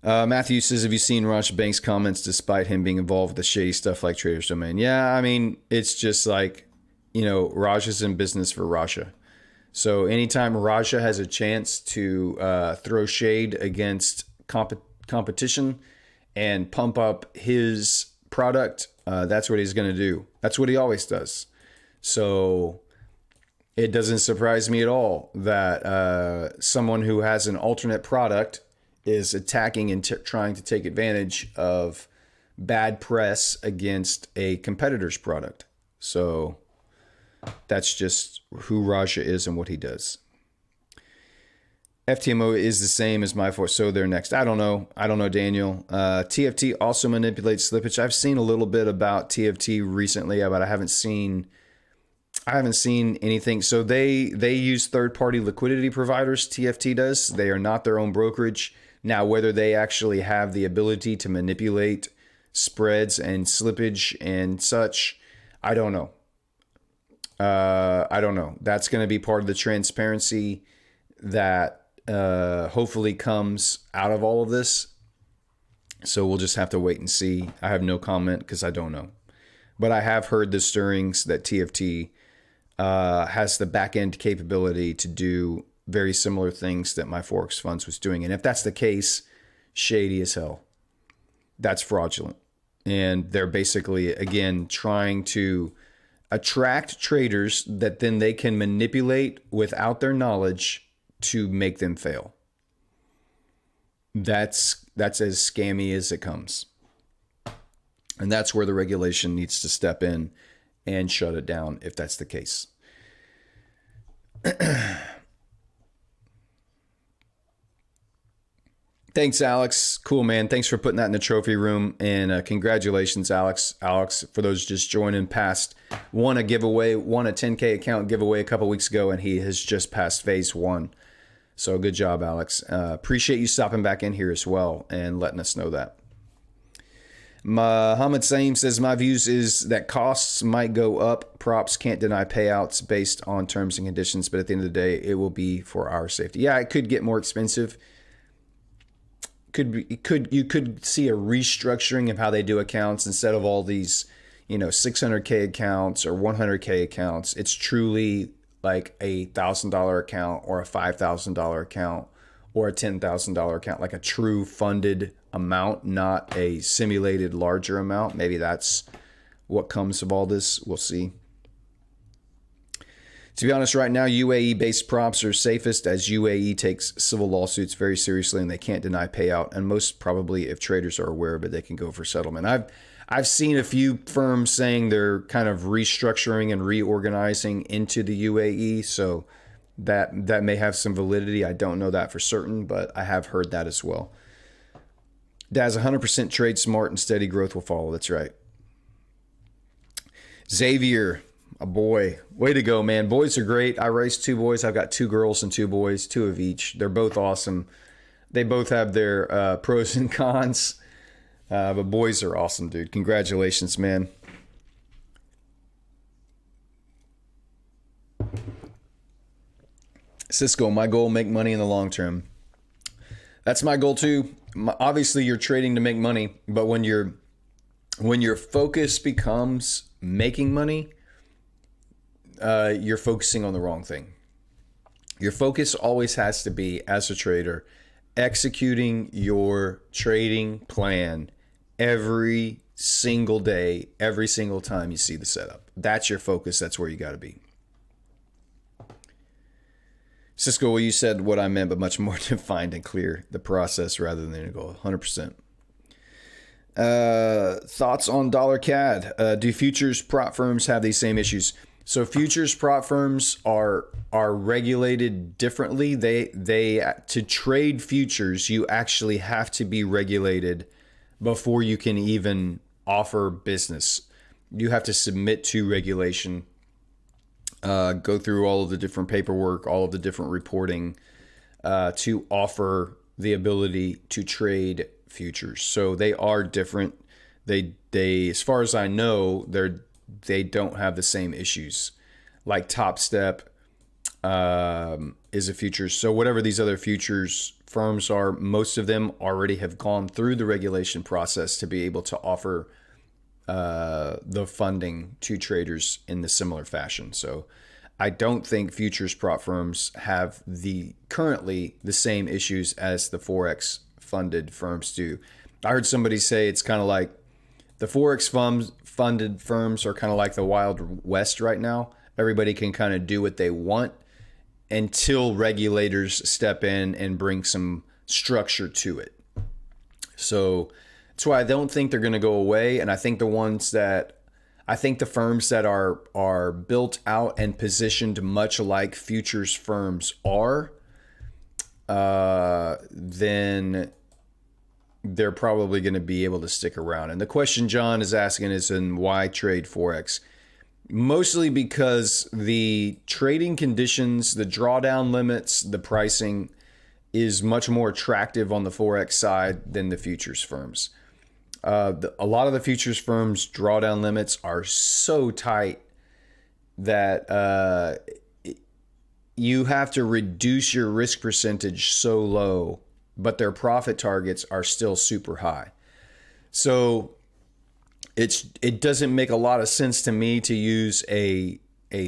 Matthew says, have you seen Raj Bank's comments despite him being involved with the shady stuff like Trader's Domain? Yeah, I mean, it's just like, Raj is in business for Raja. So anytime Raja has a chance to throw shade against competition and pump up his product, that's what he's going to do. That's what he always does. So it doesn't surprise me at all that someone who has an alternate product is attacking and trying to take advantage of bad press against a competitor's product. So that's just who Raja is and what he does. FTMO is the same as my force, so they're next. I don't know, Daniel. TFT also manipulates slippage. I've seen a little bit about TFT recently, but I haven't seen anything. So they use third-party liquidity providers. TFT does. They are not their own brokerage. Now, whether they actually have the ability to manipulate spreads and slippage and such, I don't know. That's going to be part of the transparency that hopefully comes out of all of this. So we'll just have to wait and see. I have no comment because I don't know. But I have heard the stirrings that TFT has the back-end capability to do very similar things that my Forex Funds was doing. And if that's the case, shady as hell. That's fraudulent. And they're basically, again, trying to attract traders that then they can manipulate without their knowledge to make them fail. That's as scammy as it comes. And that's where the regulation needs to step in and shut it down if that's the case. Thanks, Alex. Cool, man. Thanks for putting that in the trophy room. And congratulations, Alex. Alex, for those just joining, won a 10K account giveaway a couple weeks ago, and he has just passed phase 1. So good job, Alex. Appreciate you stopping back in here as well and letting us know that. Muhammad Saim says, my views is that costs might go up. Props can't deny payouts based on terms and conditions, but at the end of the day, it will be for our safety. Yeah, it could get more expensive. You could see a restructuring of how they do accounts instead of all these, 600K accounts or 100K accounts. It's truly like a $1,000 account or a $5,000 account or a $10,000 account, like a true funded amount, not a simulated larger amount. Maybe that's what comes of all this. We'll see. To be honest, right now, UAE-based props are safest as UAE takes civil lawsuits very seriously and they can't deny payout. And most probably, if traders are aware of it, they can go for settlement. I've seen a few firms saying they're kind of restructuring and reorganizing into the UAE, so that may have some validity. I don't know that for certain, but I have heard that as well. Daz, 100% trade smart and steady growth will follow. That's right. Xavier, a boy. Way to go, man. Boys are great. I raised 2 boys. I've got 2 girls and 2 boys, 2 of each. They're both awesome. They both have their pros and cons. But boys are awesome, dude. Congratulations, man. Cisco, my goal, make money in the long term. That's my goal too. Obviously, you're trading to make money, but when your focus becomes making money, you're focusing on the wrong thing. Your focus always has to be, as a trader, executing your trading plan every single day, every single time you see the setup. That's your focus. That's where you got to be. Cisco, well, you said what I meant, but much more defined and clear, the process rather than a goal. 100%. Thoughts on dollar CAD? Do futures prop firms have these same issues? So futures prop firms are regulated differently. They to trade futures, you actually have to be regulated before you can even offer business. You have to submit to regulation. Go through all of the different paperwork, all of the different reporting to offer the ability to trade futures. So they are different. They as far as I know, they don't have the same issues. Like Top Step is a futures. So whatever these other futures firms are, most of them already have gone through the regulation process to be able to offer the funding to traders in the similar fashion. So I don't think futures prop firms have currently the same issues as the Forex funded firms do. I heard somebody say it's kind of like the Forex funded firms are kind of like the Wild West right now. Everybody can kind of do what they want until regulators step in and bring some structure to it. So that's why I don't think they're going to go away. And I think the firms that are built out and positioned much like futures firms are, then they're probably going to be able to stick around. And the question John is asking is, in why trade Forex? Mostly because the trading conditions, the drawdown limits, the pricing is much more attractive on the Forex side than the futures firms. A lot of the futures firms' drawdown limits are so tight that you have to reduce your risk percentage so low, but their profit targets are still super high. So it doesn't make a lot of sense to me to use a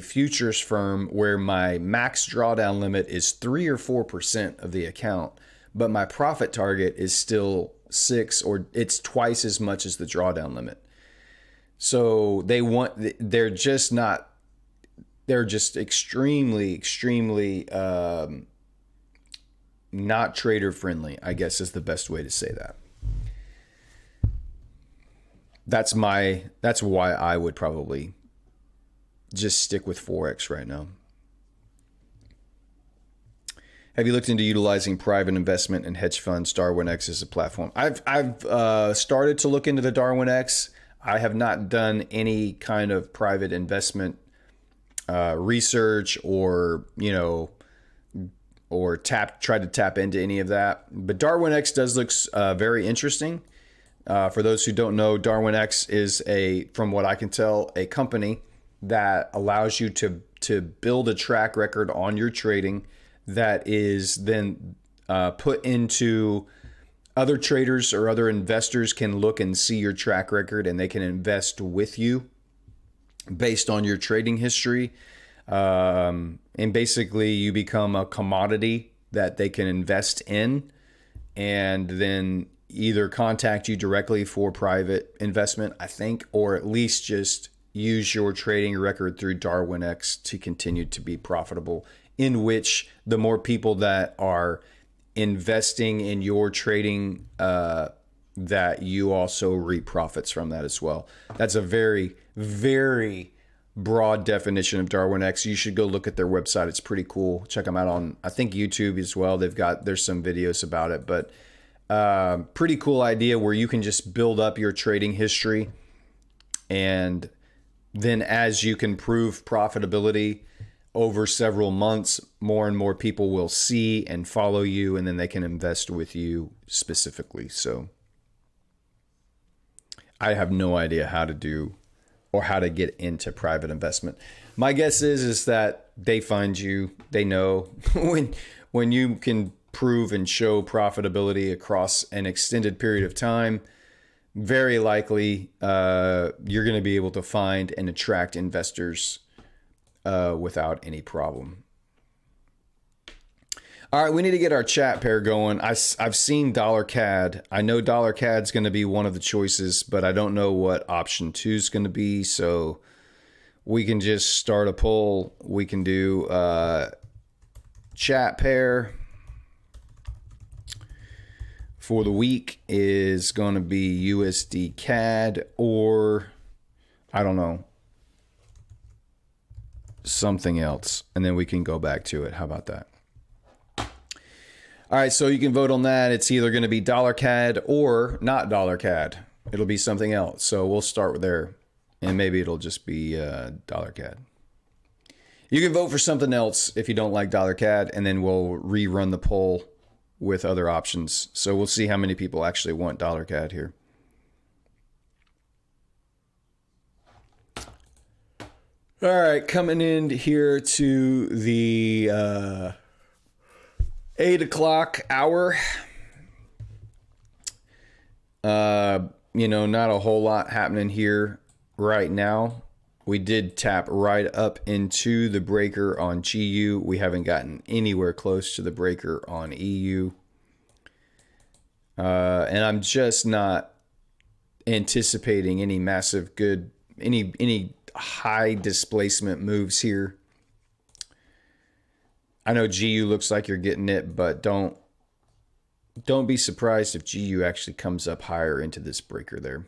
futures firm where my max drawdown limit is 3 or 4% of the account, but my profit target is still 6, or it's twice as much as the drawdown limit. So they're just extremely not trader friendly, I guess is the best way to say that. That's why I would probably just stick with Forex right now. Have you looked into utilizing private investment and hedge funds, Darwin X as a platform? I've started to look into the Darwin X. I have not done any kind of private investment research or tried to tap into any of that. But Darwin X does look very interesting. For those who don't know, Darwin X is from what I can tell, a company that allows you to build a track record on your trading that is then put into other traders or other investors can look and see your track record, and they can invest with you based on your trading history. And basically you become a commodity that they can invest in, and then either contact you directly for private investment, I think, or at least just use your trading record through Darwin X to continue to be profitable, in which the more people that are investing in your trading that you also reap profits from that as well. That's a very, very broad definition of Darwin X. You should go look at their website. It's pretty cool. Check them out on, I think, YouTube as well. There's some videos about it, but pretty cool idea where you can just build up your trading history, and then as you can prove profitability over several months, more and more people will see and follow you, and then they can invest with you specifically. So I have no idea how to do or how to get into private investment. My guess is that they find you. They know when you can prove and show profitability across an extended period of time, very likely you're going to be able to find and attract investors without any problem. All right, we need to get our chat pair going. I've seen dollar CAD. I know dollar CAD's going to be one of the choices, but I don't know what option 2 is going to be. So we can just start a poll. We can do chat pair for the week is going to be USD CAD, or I don't know, something else, and then we can go back to it. How about that? All right, so you can vote on that. It's either going to be dollar CAD or not dollar CAD. It'll be something else. So we'll start there, and maybe it'll just be dollar CAD. You can vote for something else if you don't like dollar CAD, and then we'll rerun the poll with other options. So we'll see how many people actually want dollar CAD here. All right, coming in here to the 8 o'clock hour. Not a whole lot happening here right now. We did tap right up into the breaker on GU. We haven't gotten anywhere close to the breaker on EU. And I'm just not anticipating any massive any high displacement moves here. I know GU looks like you're getting it, but don't be surprised if GU actually comes up higher into this breaker there.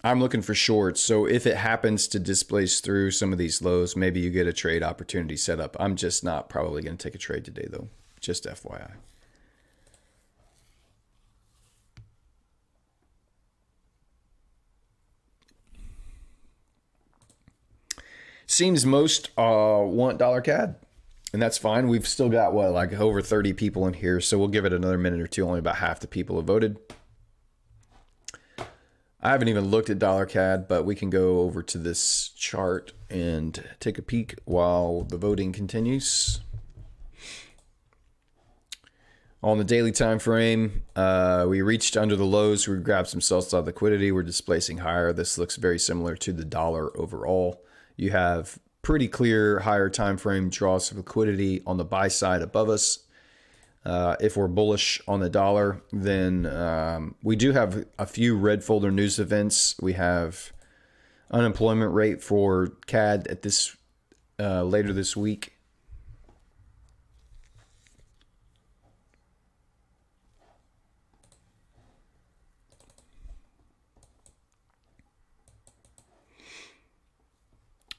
I'm looking for shorts, so if it happens to displace through some of these lows, maybe you get a trade opportunity set up. I'm just not probably going to take a trade today, though. Just FYI. Seems most want dollar CAD, and that's fine. We've still got like over 30 people in here, so we'll give it another minute or two. Only about half the people have voted. I haven't even looked at dollar CAD, but we can go over to this chart and take a peek while the voting continues. On the daily time frame, we reached under the lows. We grabbed some sell-side liquidity. We're displacing higher. This looks very similar to the dollar overall. You have pretty clear higher time frame draws of liquidity on the buy side above us. If we're bullish on the dollar, then we do have a few red folder news events. We have unemployment rate for CAD at this later this week.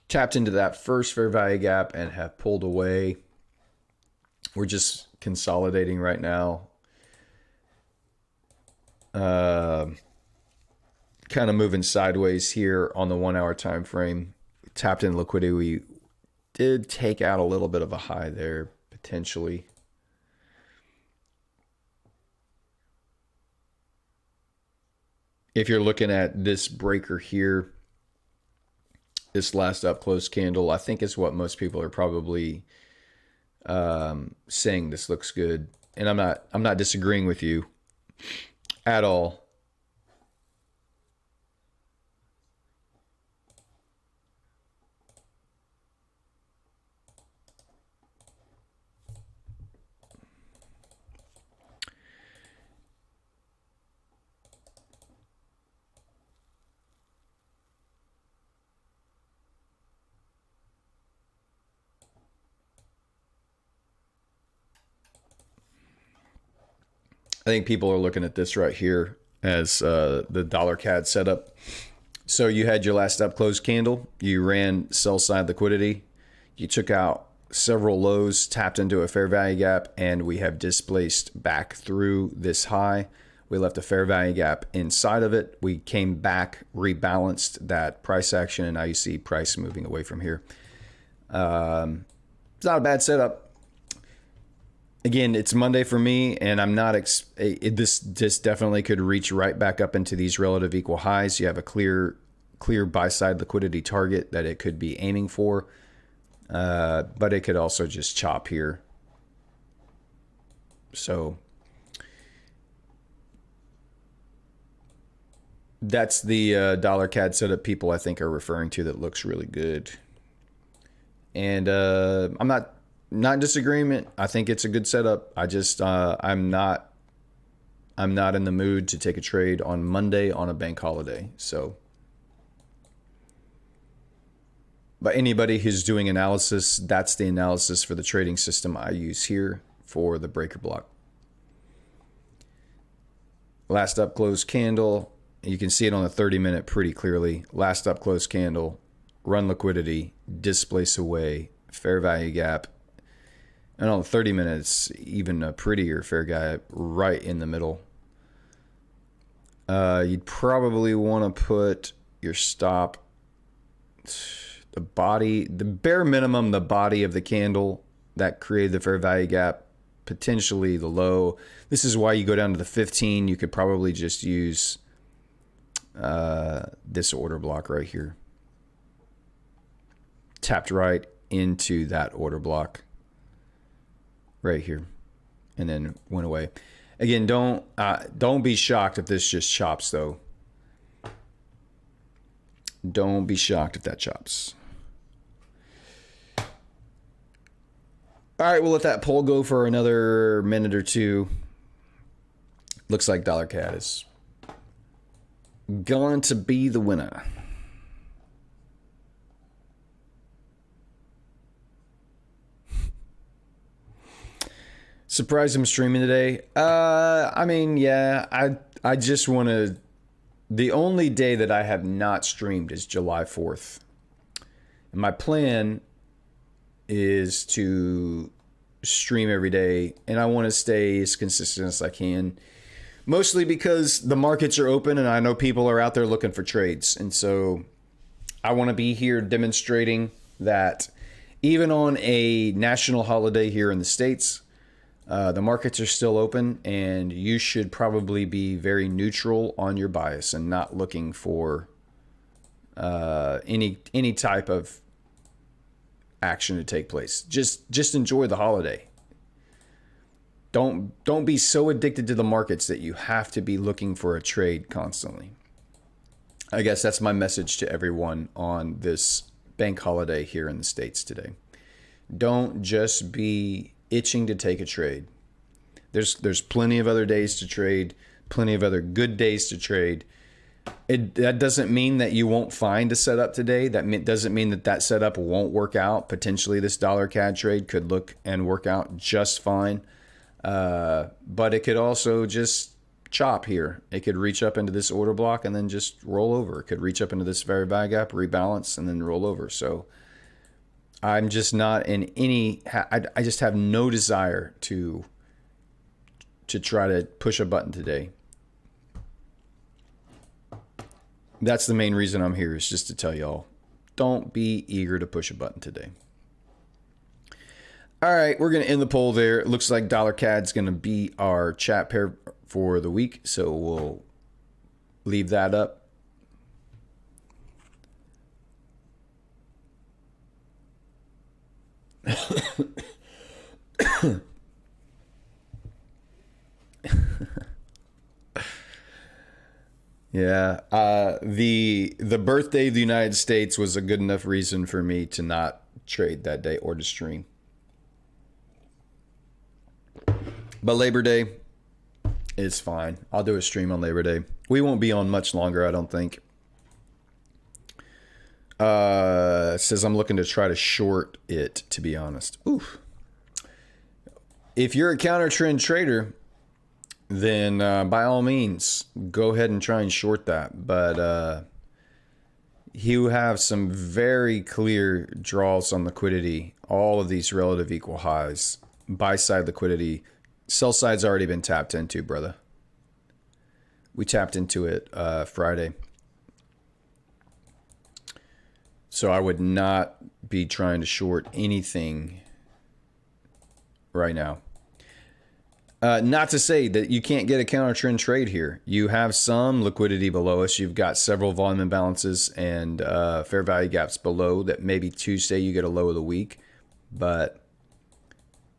Tapped into that first fair value gap and have pulled away. We're just consolidating right now. Kind of moving sideways here on the 1 hour time frame. Tapped in liquidity. We did take out a little bit of a high there, potentially. If you're looking at this breaker here, this last up close candle, I think is what most people are probably saying this looks good. And I'm not disagreeing with you at all. think people are looking at this right here as the dollar CAD setup. So you had your last up close candle, you ran sell side liquidity, you took out several lows, tapped into a fair value gap, and we have displaced back through this high. We left a fair value gap inside of it. We came back, rebalanced that price action, and now you see price moving away from here. It's not a bad setup. Again, it's Monday for me, and I'm not. This definitely could reach right back up into these relative equal highs. You have a clear buy side liquidity target that it could be aiming for, but it could also just chop here. So that's the dollar CAD setup people I think are referring to that looks really good. And I'm not in disagreement. I think it's a good setup. I just I'm not in the mood to take a trade on Monday on a bank holiday. So, but anybody who's doing analysis, that's the analysis for the trading system I use here for the breaker block. Last up close candle. You can see it on the 30-minute pretty clearly. Last up close candle, run liquidity, displace away, fair value gap. And on the 30 minutes, even a prettier fair gap right in the middle. You'd probably want to put your stop, the body, the bare minimum, the body of the candle that created the fair value gap, potentially the low. This is why you go down to the 15. You could probably just use this order block right here, tapped right into that order block right here, and then went away. Again, don't be shocked if this just chops though. Don't be shocked if that chops. All right, we'll let that poll go for another minute or two. Looks like dollar CAD is going to be the winner. Surprised I'm streaming today. I mean, yeah, I just want to. The only day that I have not streamed is July 4th. And my plan is to stream every day, and I want to stay as consistent as I can. Mostly because the markets are open and I know people are out there looking for trades. And so I want to be here demonstrating that even on a national holiday here in the States, the markets are still open, and you should probably be very neutral on your bias and not looking for any type of action to take place. Just enjoy the holiday. Don't be so addicted to the markets that you have to be looking for a trade constantly. I guess that's my message to everyone on this bank holiday here in the States today. Don't just be itching to take a trade. There's plenty of other days to trade, plenty of other good days to trade. That doesn't mean that you won't find a setup today. That doesn't mean that setup won't work out. Potentially this dollar CAD trade could look and work out just fine. But it could also just chop here. It could reach up into this order block and then just roll over. It could reach up into this fair value gap, rebalance, and then roll over. So I'm just not in any, I just have no desire to try to push a button today. That's the main reason I'm here, is just to tell y'all, don't be eager to push a button today. All right, we're going to end the poll there. It looks like dollar CAD's going to be our chat pair for the week, so we'll leave that up. Yeah, the birthday of the United States was a good enough reason for me to not trade that day or to stream. But Labor Day is fine. I'll do a stream on Labor Day. We won't be on much longer, I don't think. It says I'm looking to try to short it, to be honest. Oof. If you're a counter trend trader, then by all means, go ahead and try and short that. But you have some very clear draws on liquidity. All of these relative equal highs. Buy side liquidity. Sell side's already been tapped into, brother. We tapped into it Friday. So I would not be trying to short anything right now. Not to say that you can't get a counter trend trade here. You have some liquidity below us. You've got several volume imbalances and fair value gaps below that maybe Tuesday you get a low of the week. But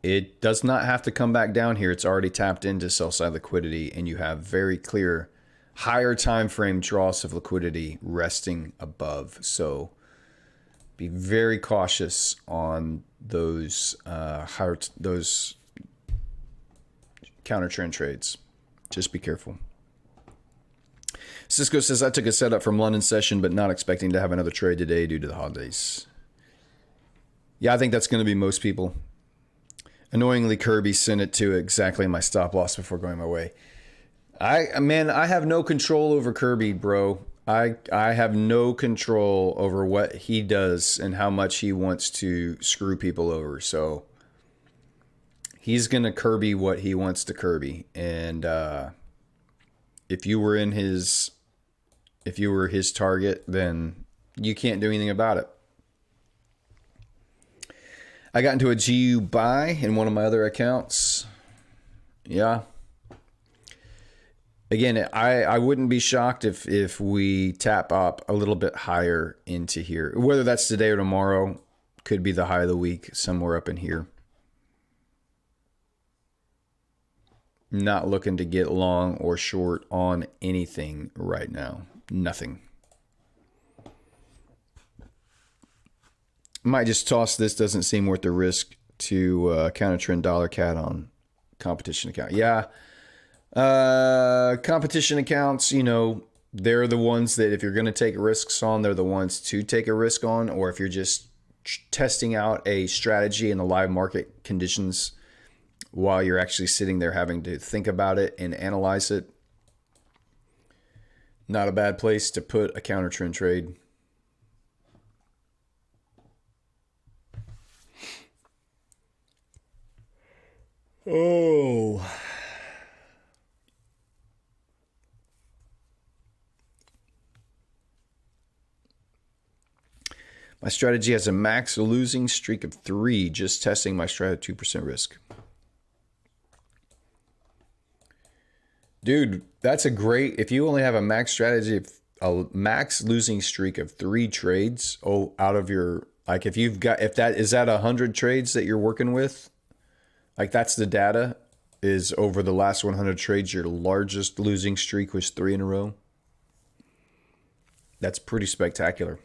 it does not have to come back down here. It's already tapped into sell side liquidity, and you have very clear higher time frame draws of liquidity resting above. So be very cautious on those those counter trend trades. Just be careful. Cisco says, I took a setup from London session, but not expecting to have another trade today due to the holidays. Yeah, I think that's going to be most people. Annoyingly, Kirby sent it to exactly my stop loss before going my way. I have no control over Kirby, bro. I have no control over what he does and how much he wants to screw people over. So he's going to Kirby what he wants to Kirby. And if you were his target, then you can't do anything about it. I got into a GU buy in one of my other accounts. Yeah. Again, I wouldn't be shocked if we tap up a little bit higher into here. Whether that's today or tomorrow, could be the high of the week, somewhere up in here. Not looking to get long or short on anything right now. Nothing. Might just toss this. Doesn't seem worth the risk to counter trend dollar cat on competition account. Yeah. Competition accounts, they're the ones that if you're going to take risks on, they're the ones to take a risk on. Or if you're just testing out a strategy in the live market conditions while you're actually sitting there having to think about it and analyze it. Not a bad place to put a counter trend trade. Oh. My strategy has a max losing streak of 3, just testing my strat at 2% risk. Dude, that's a great, if you only have a max strategy, a max losing streak of 3 trades, out of your, like if that is that 100 trades that you're working with? Like that's the data, is over the last 100 trades, your largest losing streak was 3 in a row. That's pretty spectacular.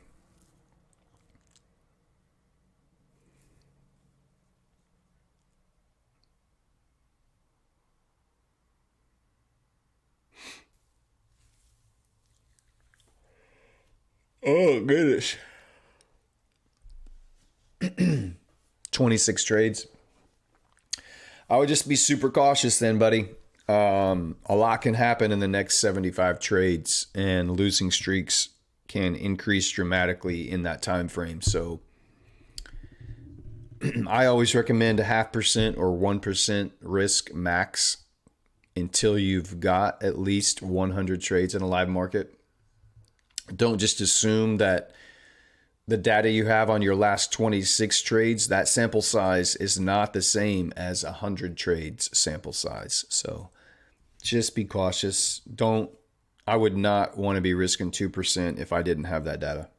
Oh, goodness. 26 trades. I would just be super cautious then, buddy. A lot can happen in the next 75 trades, and losing streaks can increase dramatically in that time frame. So I always recommend a 0.5% or 1% risk max until you've got at least 100 trades in a live market. Don't just assume that the data you have on your last 26 trades, that sample size is not the same as 100 trades sample size. So just be cautious. I would not want to be risking 2% if I didn't have that data.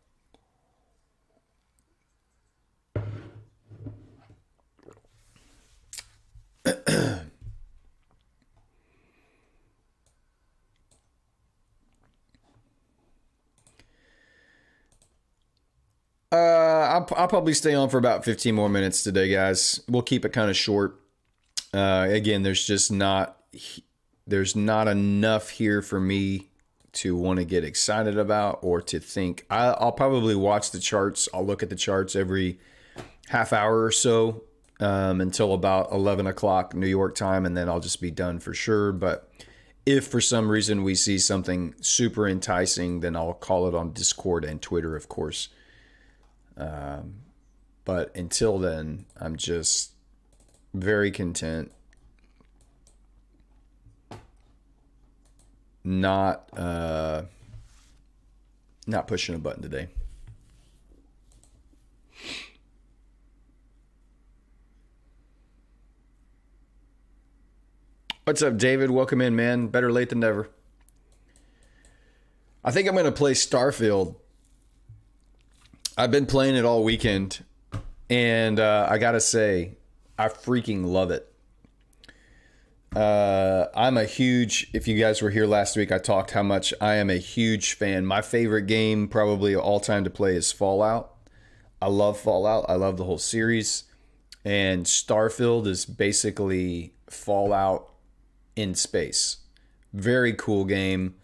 I'll probably stay on for about 15 more minutes today, guys. We'll keep it kind of short. Again, there's not enough here for me to want to get excited about or to think. I'll probably watch the charts. I'll look at the charts every half hour or so until about 11 o'clock New York time, and then I'll just be done for sure. But if for some reason we see something super enticing, then I'll call it on Discord and Twitter, of course. But until then, I'm just very content. Not pushing a button today. What's up, David? Welcome in, man. Better late than never. I think I'm going to play Starfield. I've been playing it all weekend, and I got to say, I freaking love it. I'm a huge, if you guys were here last week, I talked how much I am a huge fan. My favorite game probably all time to play is Fallout. I love Fallout. I love the whole series. And Starfield is basically Fallout in space. Very cool game.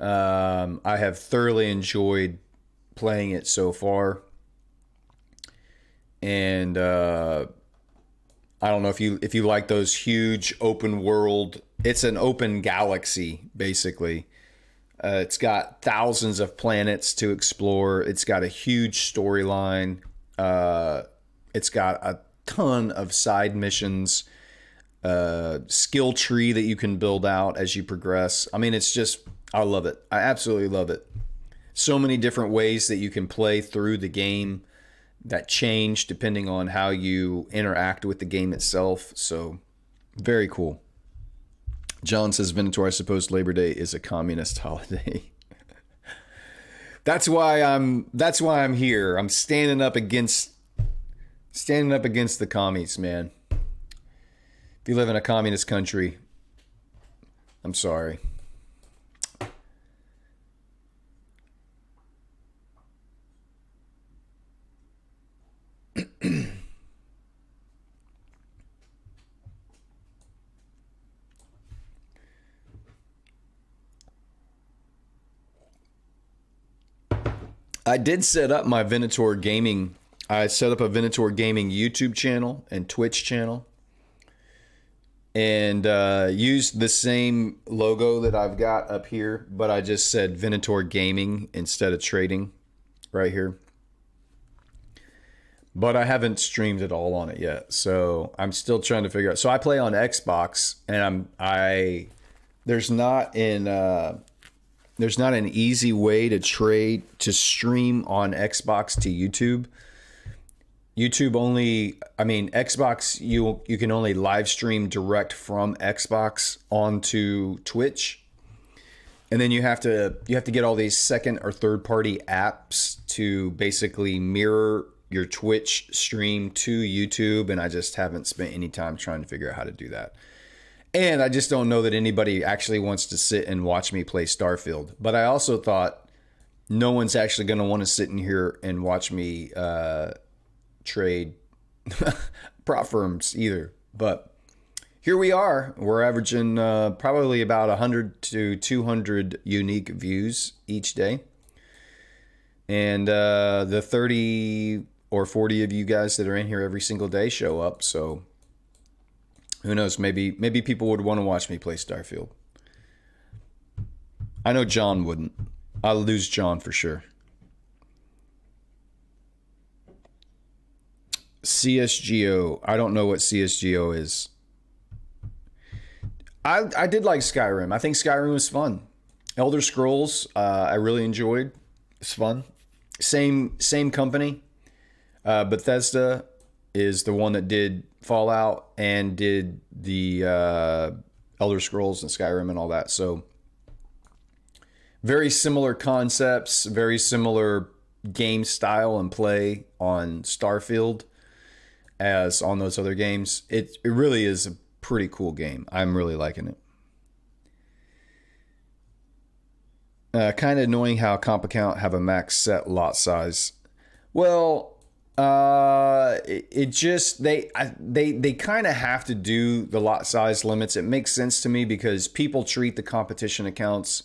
I have thoroughly enjoyed playing it so far. And I don't know if you like those huge open world. It's an open galaxy, basically. It's got thousands of planets to explore. It's got a huge storyline. It's got a ton of side missions. Skill tree that you can build out as you progress. I mean, it's just, I love it. I absolutely love it. So many different ways that you can play through the game that change depending on how you interact with the game itself. So very cool. John says Venator, I suppose Labor Day is a communist holiday. That's why I'm here. I'm standing up against the commies, man. If you live in a communist country, I'm sorry. I did set up my Venator Gaming. I set up a Venator Gaming YouTube channel and Twitch channel. And used the same logo that I've got up here, but I just said Venator Gaming instead of trading right here. But I haven't streamed it all on it yet, so I'm still trying to figure out. So I play on Xbox, and there's not an easy way to stream on Xbox to YouTube. YouTube only, Xbox, you can only live stream direct from Xbox onto Twitch. And then you have to get all these second or third party apps to basically mirror your Twitch stream to YouTube. And I just haven't spent any time trying to figure out how to do that. And I just don't know that anybody actually wants to sit and watch me play Starfield. But I also thought no one's actually going to want to sit in here and watch me trade prop firms either. But here we are. We're averaging probably about 100 to 200 unique views each day. And the 30 or 40 of you guys that are in here every single day show up. So who knows? Maybe people would want to watch me play Starfield. I know John wouldn't. I'll lose John for sure. CSGO. I don't know what CSGO is. I did like Skyrim. I think Skyrim was fun. Elder Scrolls, I really enjoyed. It's fun. Same company. Bethesda is the one that did Fallout and did the Elder Scrolls and Skyrim and all that. So very similar concepts, very similar game style and play on Starfield as on those other games. It really is a pretty cool game. I'm really liking it. Kind of annoying how Comp Account have a max set lot size. Well, it just they kind of have to do the lot size limits. It makes sense to me because people treat the competition accounts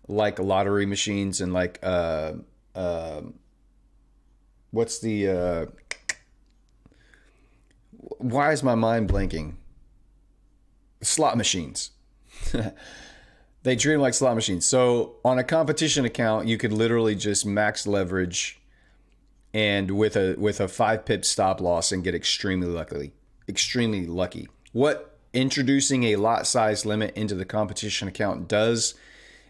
like lottery machines and like Why is my mind blanking? Slot machines. They treat them like slot machines. So on a competition account, you could literally just max leverage and with a 5 pip stop loss and get extremely lucky. Extremely lucky. What introducing a lot size limit into the competition account does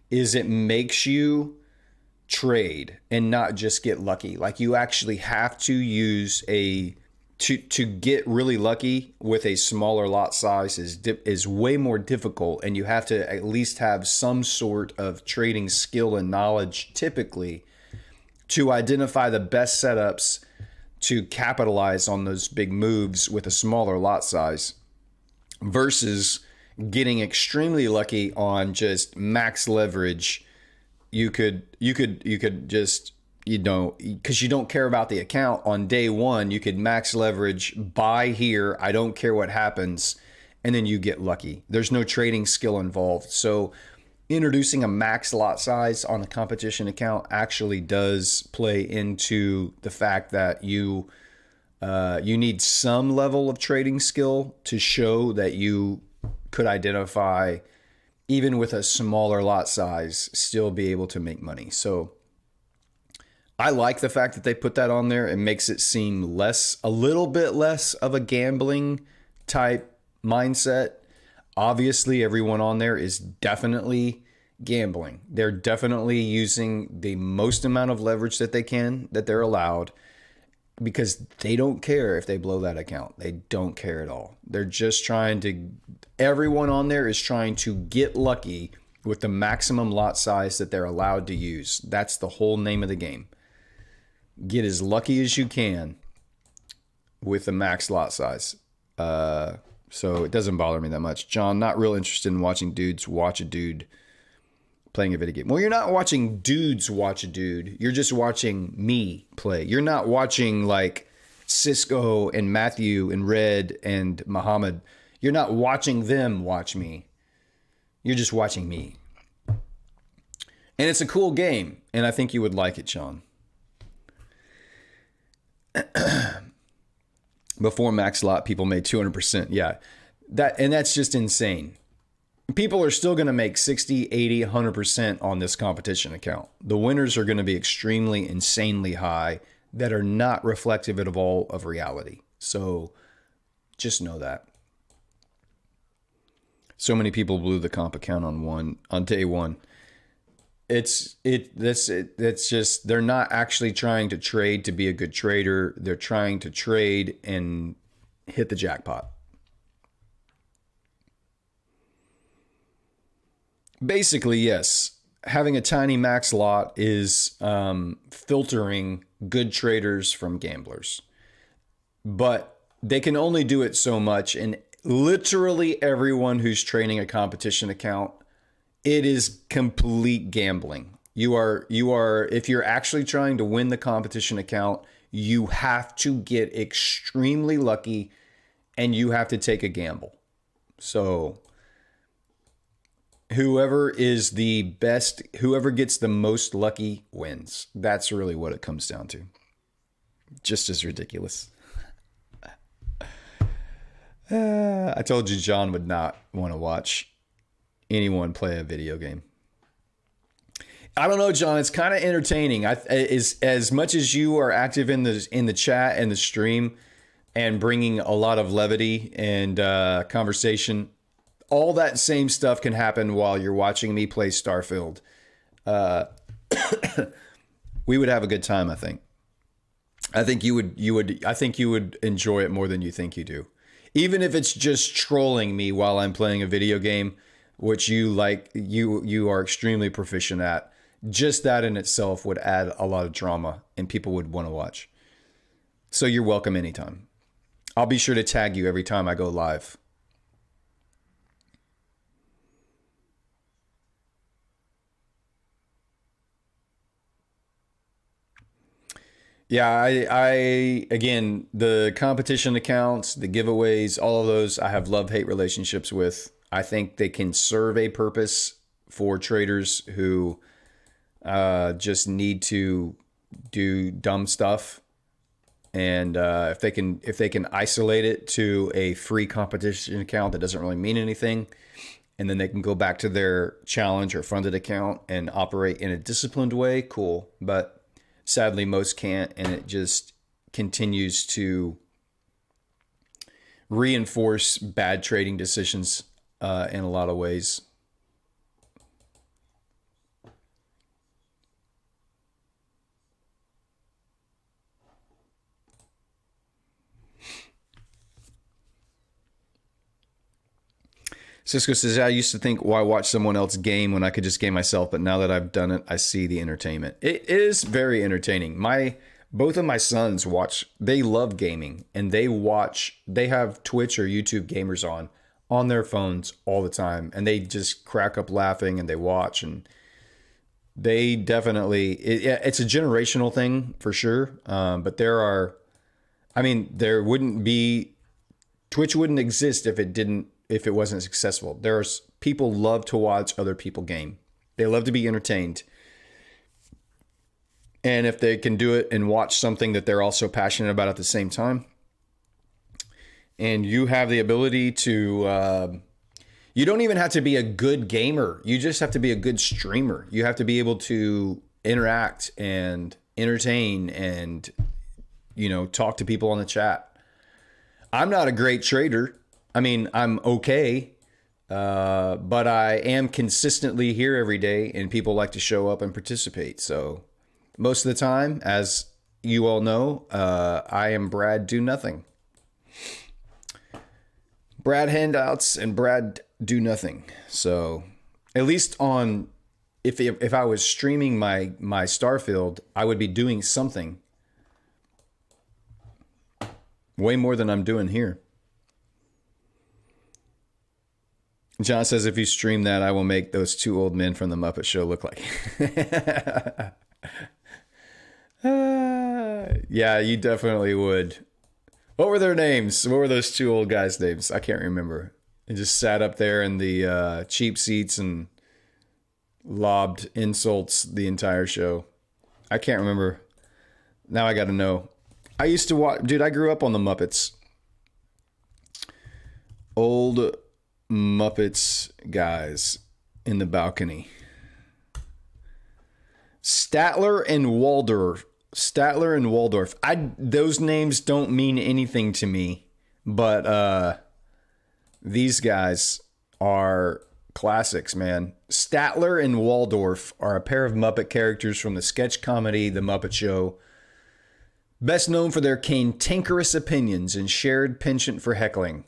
is it makes you trade and not just get lucky. Like you actually have to use to get really lucky with a smaller lot size is way more difficult, and you have to at least have some sort of trading skill and knowledge typically to identify the best setups to capitalize on those big moves with a smaller lot size versus getting extremely lucky on just max leverage. You could just, because you don't care about the account on day one, you could max leverage, buy here, I don't care what happens, and then you get lucky. There's no trading skill involved. So introducing a max lot size on a competition account actually does play into the fact that you need some level of trading skill to show that you could identify, even with a smaller lot size, still be able to make money. So I like the fact that they put that on there. It makes it seem a little bit less of a gambling type mindset. Obviously, everyone on there is definitely gambling. They're definitely using the most amount of leverage that they're allowed, because they don't care if they blow that account. They don't care at all. They're just everyone on there is trying to get lucky with the maximum lot size that they're allowed to use. That's the whole name of the game. Get as lucky as you can with the max lot size. So it doesn't bother me that much. John, not real interested in watching dudes watch a dude playing a video game. Well, you're not watching dudes watch a dude. You're just watching me play. You're not watching like Cisco and Matthew and Red and Muhammad. You're not watching them watch me. You're just watching me. And it's a cool game, and I think you would like it, Sean. Before max lot, people made 200%. Yeah, that's just insane. People are still going to make 60, 80, 100% on this competition account. The winners are going to be extremely, insanely high that are not reflective at all of reality. So just know that. So many people blew the comp account on day one. It's just, they're not actually trying to trade to be a good trader. They're trying to trade and hit the jackpot. Basically, yes. Having a tiny max lot is filtering good traders from gamblers. But they can only do it so much. And literally everyone who's trading a competition account, it is complete gambling. You are, if you're actually trying to win the competition account, you have to get extremely lucky and you have to take a gamble. So whoever is the best, whoever gets the most lucky wins. That's really what it comes down to. Just as ridiculous. I told you John would not want to watch anyone play a video game. I don't know, John. It's kind of entertaining. As much as you are active in the chat and the stream and bringing a lot of levity and conversation, all that same stuff can happen while you're watching me play Starfield. We would have a good time, I think. I think you would enjoy it more than you think you do. Even if it's just trolling me while I'm playing a video game, which you are extremely proficient at. Just that in itself would add a lot of drama and people would want to watch. So you're welcome anytime. I'll be sure to tag you every time I go live. Yeah, I again, the competition accounts, the giveaways, all of those, I have love-hate relationships with. I think they can serve a purpose for traders who just need to do dumb stuff and if they can isolate it to a free competition account that doesn't really mean anything, and then they can go back to their challenge or funded account and operate in a disciplined way, cool. But sadly, most can't, and it just continues to reinforce bad trading decisions in a lot of ways. Cisco says, I used to think, why watch someone else game when I could just game myself? But now that I've done it, I see the entertainment. It is very entertaining. Both of my sons they love gaming, and they have Twitch or YouTube gamers on their phones all the time. And they just crack up laughing and they watch, and they definitely, it's a generational thing for sure. But Twitch wouldn't exist if it wasn't successful. People love to watch other people game. They love to be entertained. And if they can do it and watch something that they're also passionate about at the same time, and you have the ability to, you don't even have to be a good gamer. You just have to be a good streamer. You have to be able to interact and entertain and, talk to people on the chat. I'm not a great trader. I mean, I'm okay, but I am consistently here every day, and people like to show up and participate. So most of the time, as you all know, I am Brad Do Nothing. Brad Handouts and Brad Do Nothing. So at least if I was streaming my Starfield, I would be doing something way more than I'm doing here. John says, if you stream that, I will make those two old men from the Muppet Show look like. Yeah, you definitely would. What were their names? What were those two old guys' names? I can't remember. They just sat up there in the cheap seats and lobbed insults the entire show. I can't remember. Now I got to know. I used to watch, dude, I grew up on the Muppets. Old Muppets guys in the balcony. Statler and Waldorf. Those names don't mean anything to me, but these guys are classics, man. Statler and Waldorf are a pair of Muppet characters from the sketch comedy The Muppet Show, best known for their cantankerous opinions and shared penchant for heckling.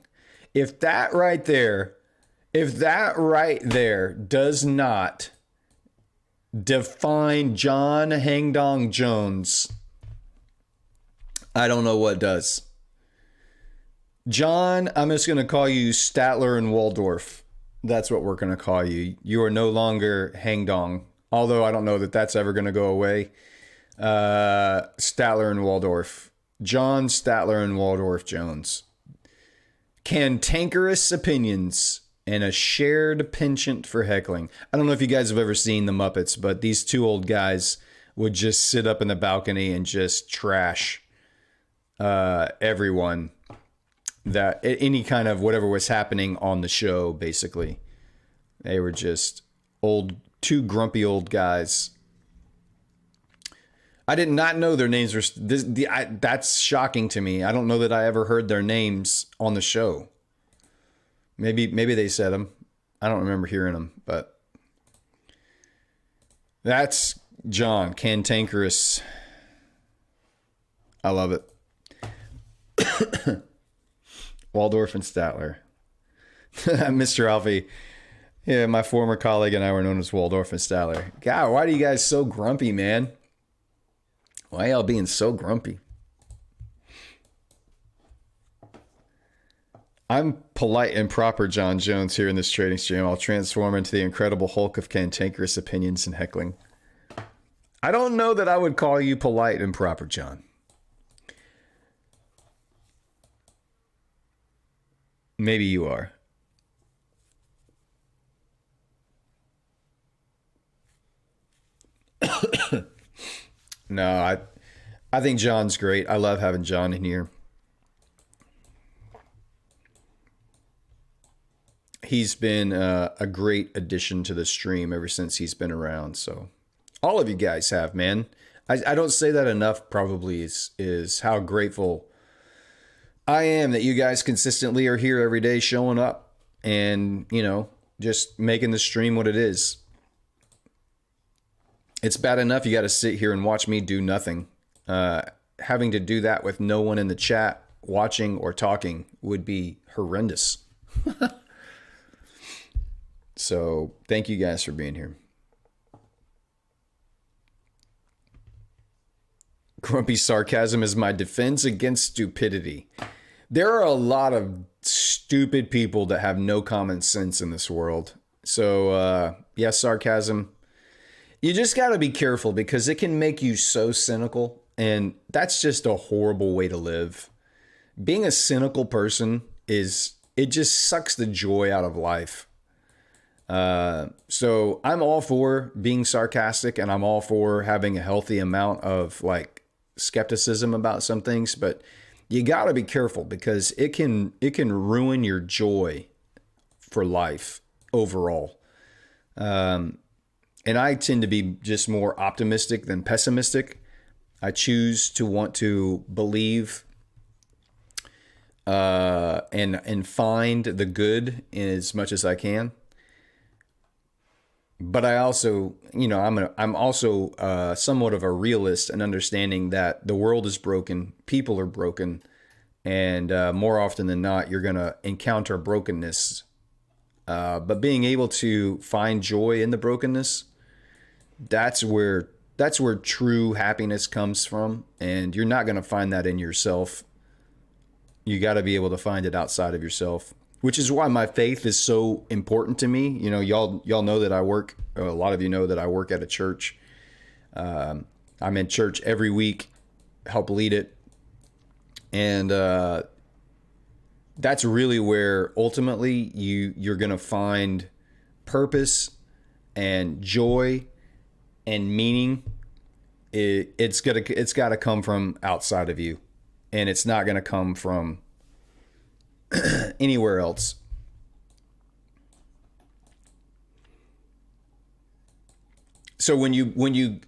If that right there does not define John Hangdong Jones, I don't know what does. John, I'm just going to call you Statler and Waldorf. That's what we're going to call you. You are no longer Hangdong, although I don't know that that's ever going to go away. Statler and Waldorf. John Statler and Waldorf Jones. Cantankerous opinions and a shared penchant for heckling. I don't know if you guys have ever seen the Muppets, but these two old guys would just sit up in the balcony and just trash everyone, that any kind of whatever was happening on the show. Basically, they were just two grumpy old guys. I did not know their names were. That's shocking to me. I don't know that I ever heard their names on the show. Maybe they said them. I don't remember hearing them, but that's John, cantankerous. I love it. Waldorf and Statler. Mr. Alfie. Yeah, my former colleague and I were known as Waldorf and Statler. God, why are you guys so grumpy, man? Why y'all being so grumpy? I'm polite and proper John Jones here in this trading stream. I'll transform into the Incredible Hulk of cantankerous opinions and heckling. I don't know that I would call you polite and proper, John. Maybe you are. No, I think John's great. I love having John in here. He's been a great addition to the stream ever since he's been around. So all of you guys have, man. I don't say that enough, probably, is how grateful I am that you guys consistently are here every day showing up and, just making the stream what it is. It's bad enough you got to sit here and watch me do nothing. Having to do that with no one in the chat watching or talking would be horrendous. So thank you guys for being here. Grumpy sarcasm is my defense against stupidity. There are a lot of stupid people that have no common sense in this world. So, yes, sarcasm. You just got to be careful because it can make you so cynical. And that's just a horrible way to live. Being a cynical person it just sucks the joy out of life. So I'm all for being sarcastic and I'm all for having a healthy amount of skepticism about some things, but you got to be careful because it can ruin your joy for life overall. And I tend to be just more optimistic than pessimistic. I choose to want to believe and find the good in as much as I can. But I also, I'm also somewhat of a realist and understanding that the world is broken, people are broken, and more often than not, you're going to encounter brokenness. But being able to find joy in the brokenness, that's where true happiness comes from, and you're not going to find that in yourself. You got to be able to find it outside of yourself. Which is why my faith is so important to me. Y'all know that I work. A lot of you know that I work at a church. I'm in church every week, help lead it, and that's really where ultimately you're gonna find purpose and joy and meaning. It's got to come from outside of you, and it's not gonna come from anywhere else. So when you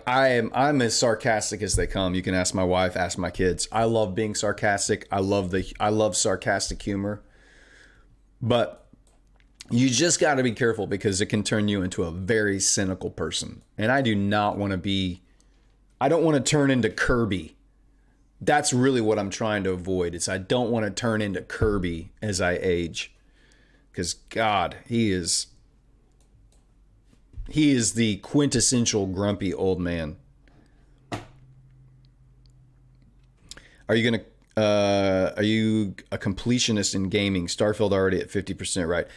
I'm as sarcastic as they come. You can ask my wife, ask my kids. I love being sarcastic. I love sarcastic humor. But you just got to be careful because it can turn you into a very cynical person. And I don't want to turn into Kirby. That's really what I'm trying to avoid. I don't want to turn into Kirby as I age. Because God, he is the quintessential grumpy old man. Are you a completionist in gaming? Starfield already at 50%, right?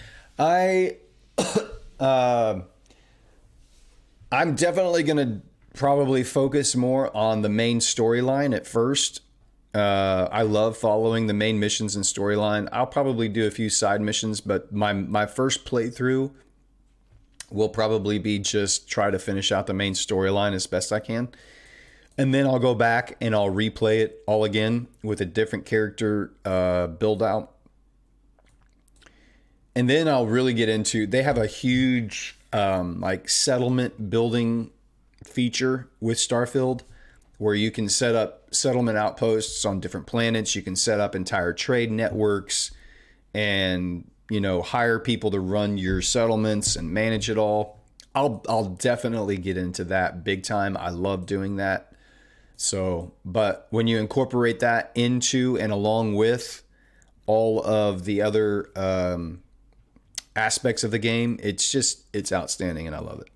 I'm definitely going to probably focus more on the main storyline at first. I love following the main missions and storyline. I'll probably do a few side missions, but my first playthrough will probably be just try to finish out the main storyline as best I can. And then I'll go back and I'll replay it all again with a different character build out. And then I'll really get into, they have a huge settlement building feature with Starfield where you can set up settlement outposts on different planets. You can set up entire trade networks and, hire people to run your settlements and manage it all. I'll definitely get into that big time. I love doing that. So, but when you incorporate that into and along with all of the other aspects of the game, it's outstanding and I love it.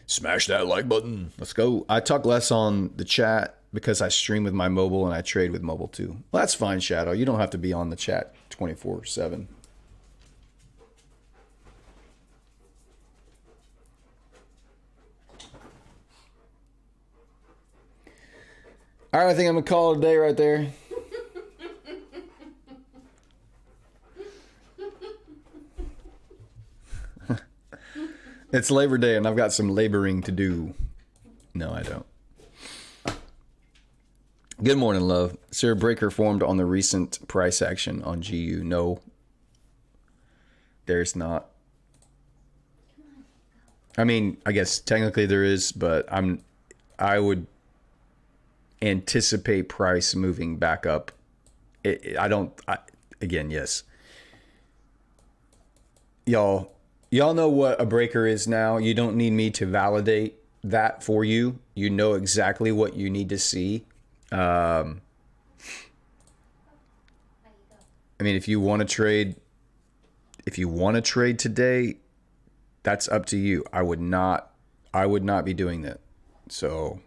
Smash that like button. Let's go. I talk less on the chat because I stream with my mobile and I trade with mobile too. Well, that's fine, Shadow. You don't have to be on the chat 24/7. All right, I think I'm going to call it a day right there. It's Labor Day and I've got some laboring to do. No, I don't. Good morning, love. Is there a breaker formed on the recent price action on GU? No, there's not. I mean, I guess technically there is, but I would anticipate price moving back up. Again, yes. Y'all know what a breaker is now. You don't need me to validate that for you. You know exactly what you need to see. I mean, if you want to trade today, that's up to you. I would not be doing that. So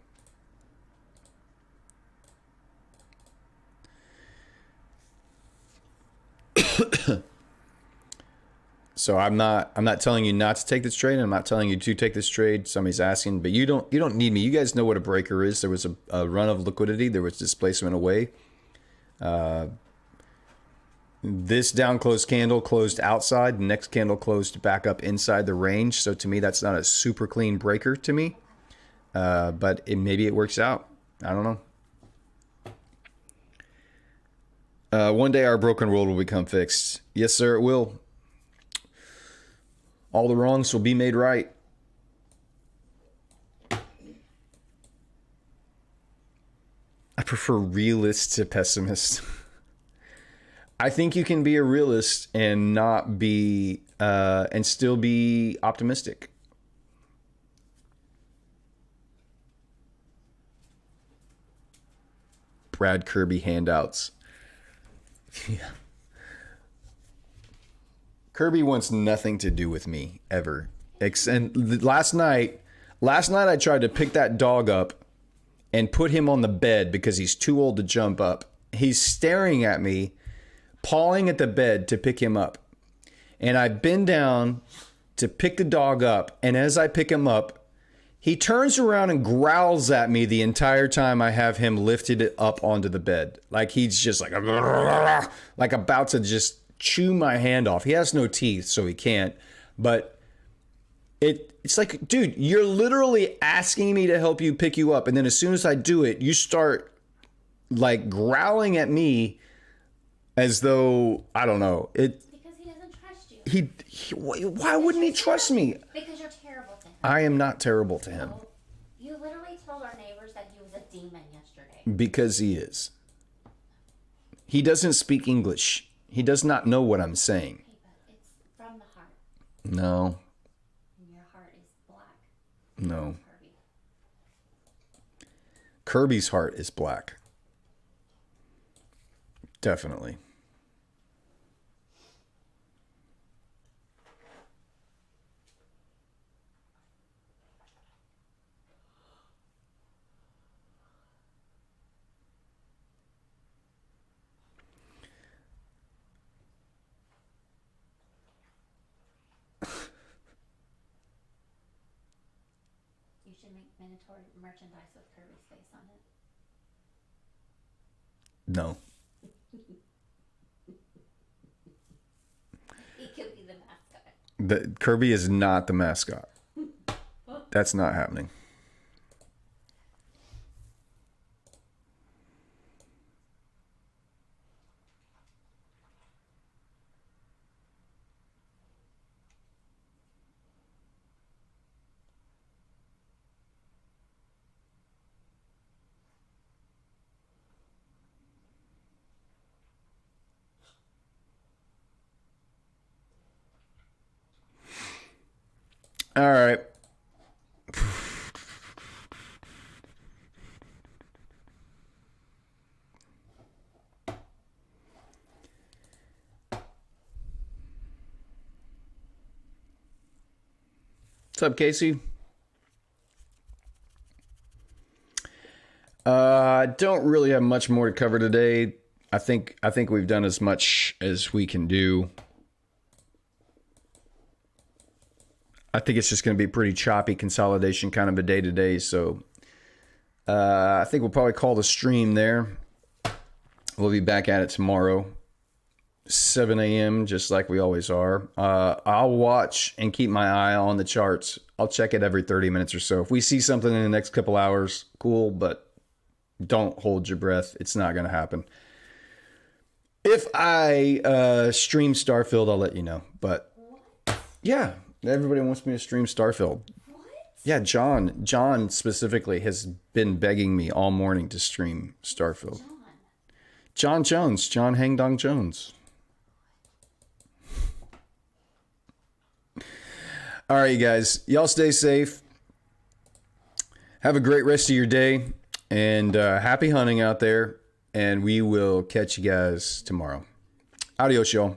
So I'm not telling you not to take this trade. I'm not telling you to take this trade. Somebody's asking, but you don't need me. You guys know what a breaker is. There was a run of liquidity. There was displacement away. This down closed candle closed outside. The next candle closed back up inside the range. So to me, that's not a super clean breaker to me. But maybe it works out. I don't know. One day our broken world will become fixed. Yes, sir, it will. All the wrongs will be made right. I prefer realist to pessimist. I think you can be a realist and not be, and still be optimistic. Brad Kirby handouts. Yeah. Kirby wants nothing to do with me ever. And last night I tried to pick that dog up and put him on the bed because he's too old to jump up. He's staring at me, pawing at the bed to pick him up. And I bend down to pick the dog up. And as I pick him up, he turns around and growls at me the entire time I have him lifted up onto the bed. Like he's just like about to just chew my hand off. He has no teeth, so he can't. But it's like, dude, you're literally asking me to help you pick you up. And then as soon as I do it, you start like growling at me as though, I don't know. Because he doesn't trust you. Why wouldn't he trust me? Because you're terrible to him. I am not terrible to him. No, you literally told our neighbors that he was a demon yesterday. Because he is. He doesn't speak English. He does not know what I'm saying. Okay, but it's from the heart. No. And your heart is black. No. Kirby. Kirby's heart is black. Definitely. You should make mandatory merchandise with Kirby's face on it. No. He could be the mascot. Kirby is not the mascot. That's not happening. All right. What's up, Casey? I don't really have much more to cover today. I think we've done as much as we can do. I think it's just going to be pretty choppy consolidation kind of a day to day. So I think we'll probably call the stream there. We'll be back at it tomorrow. 7 a.m. just like we always are. I'll watch and keep my eye on the charts. I'll check it every 30 minutes or so. If we see something in the next couple hours, cool, but don't hold your breath. It's not going to happen. If I stream Starfield, I'll let you know. But yeah, everybody wants me to stream Starfield. What? Yeah, John specifically has been begging me all morning to stream Starfield. John Jones, John Hangdong Jones. All right, you guys, y'all stay safe. Have a great rest of your day, and happy hunting out there. And we will catch you guys tomorrow. Adios, y'all.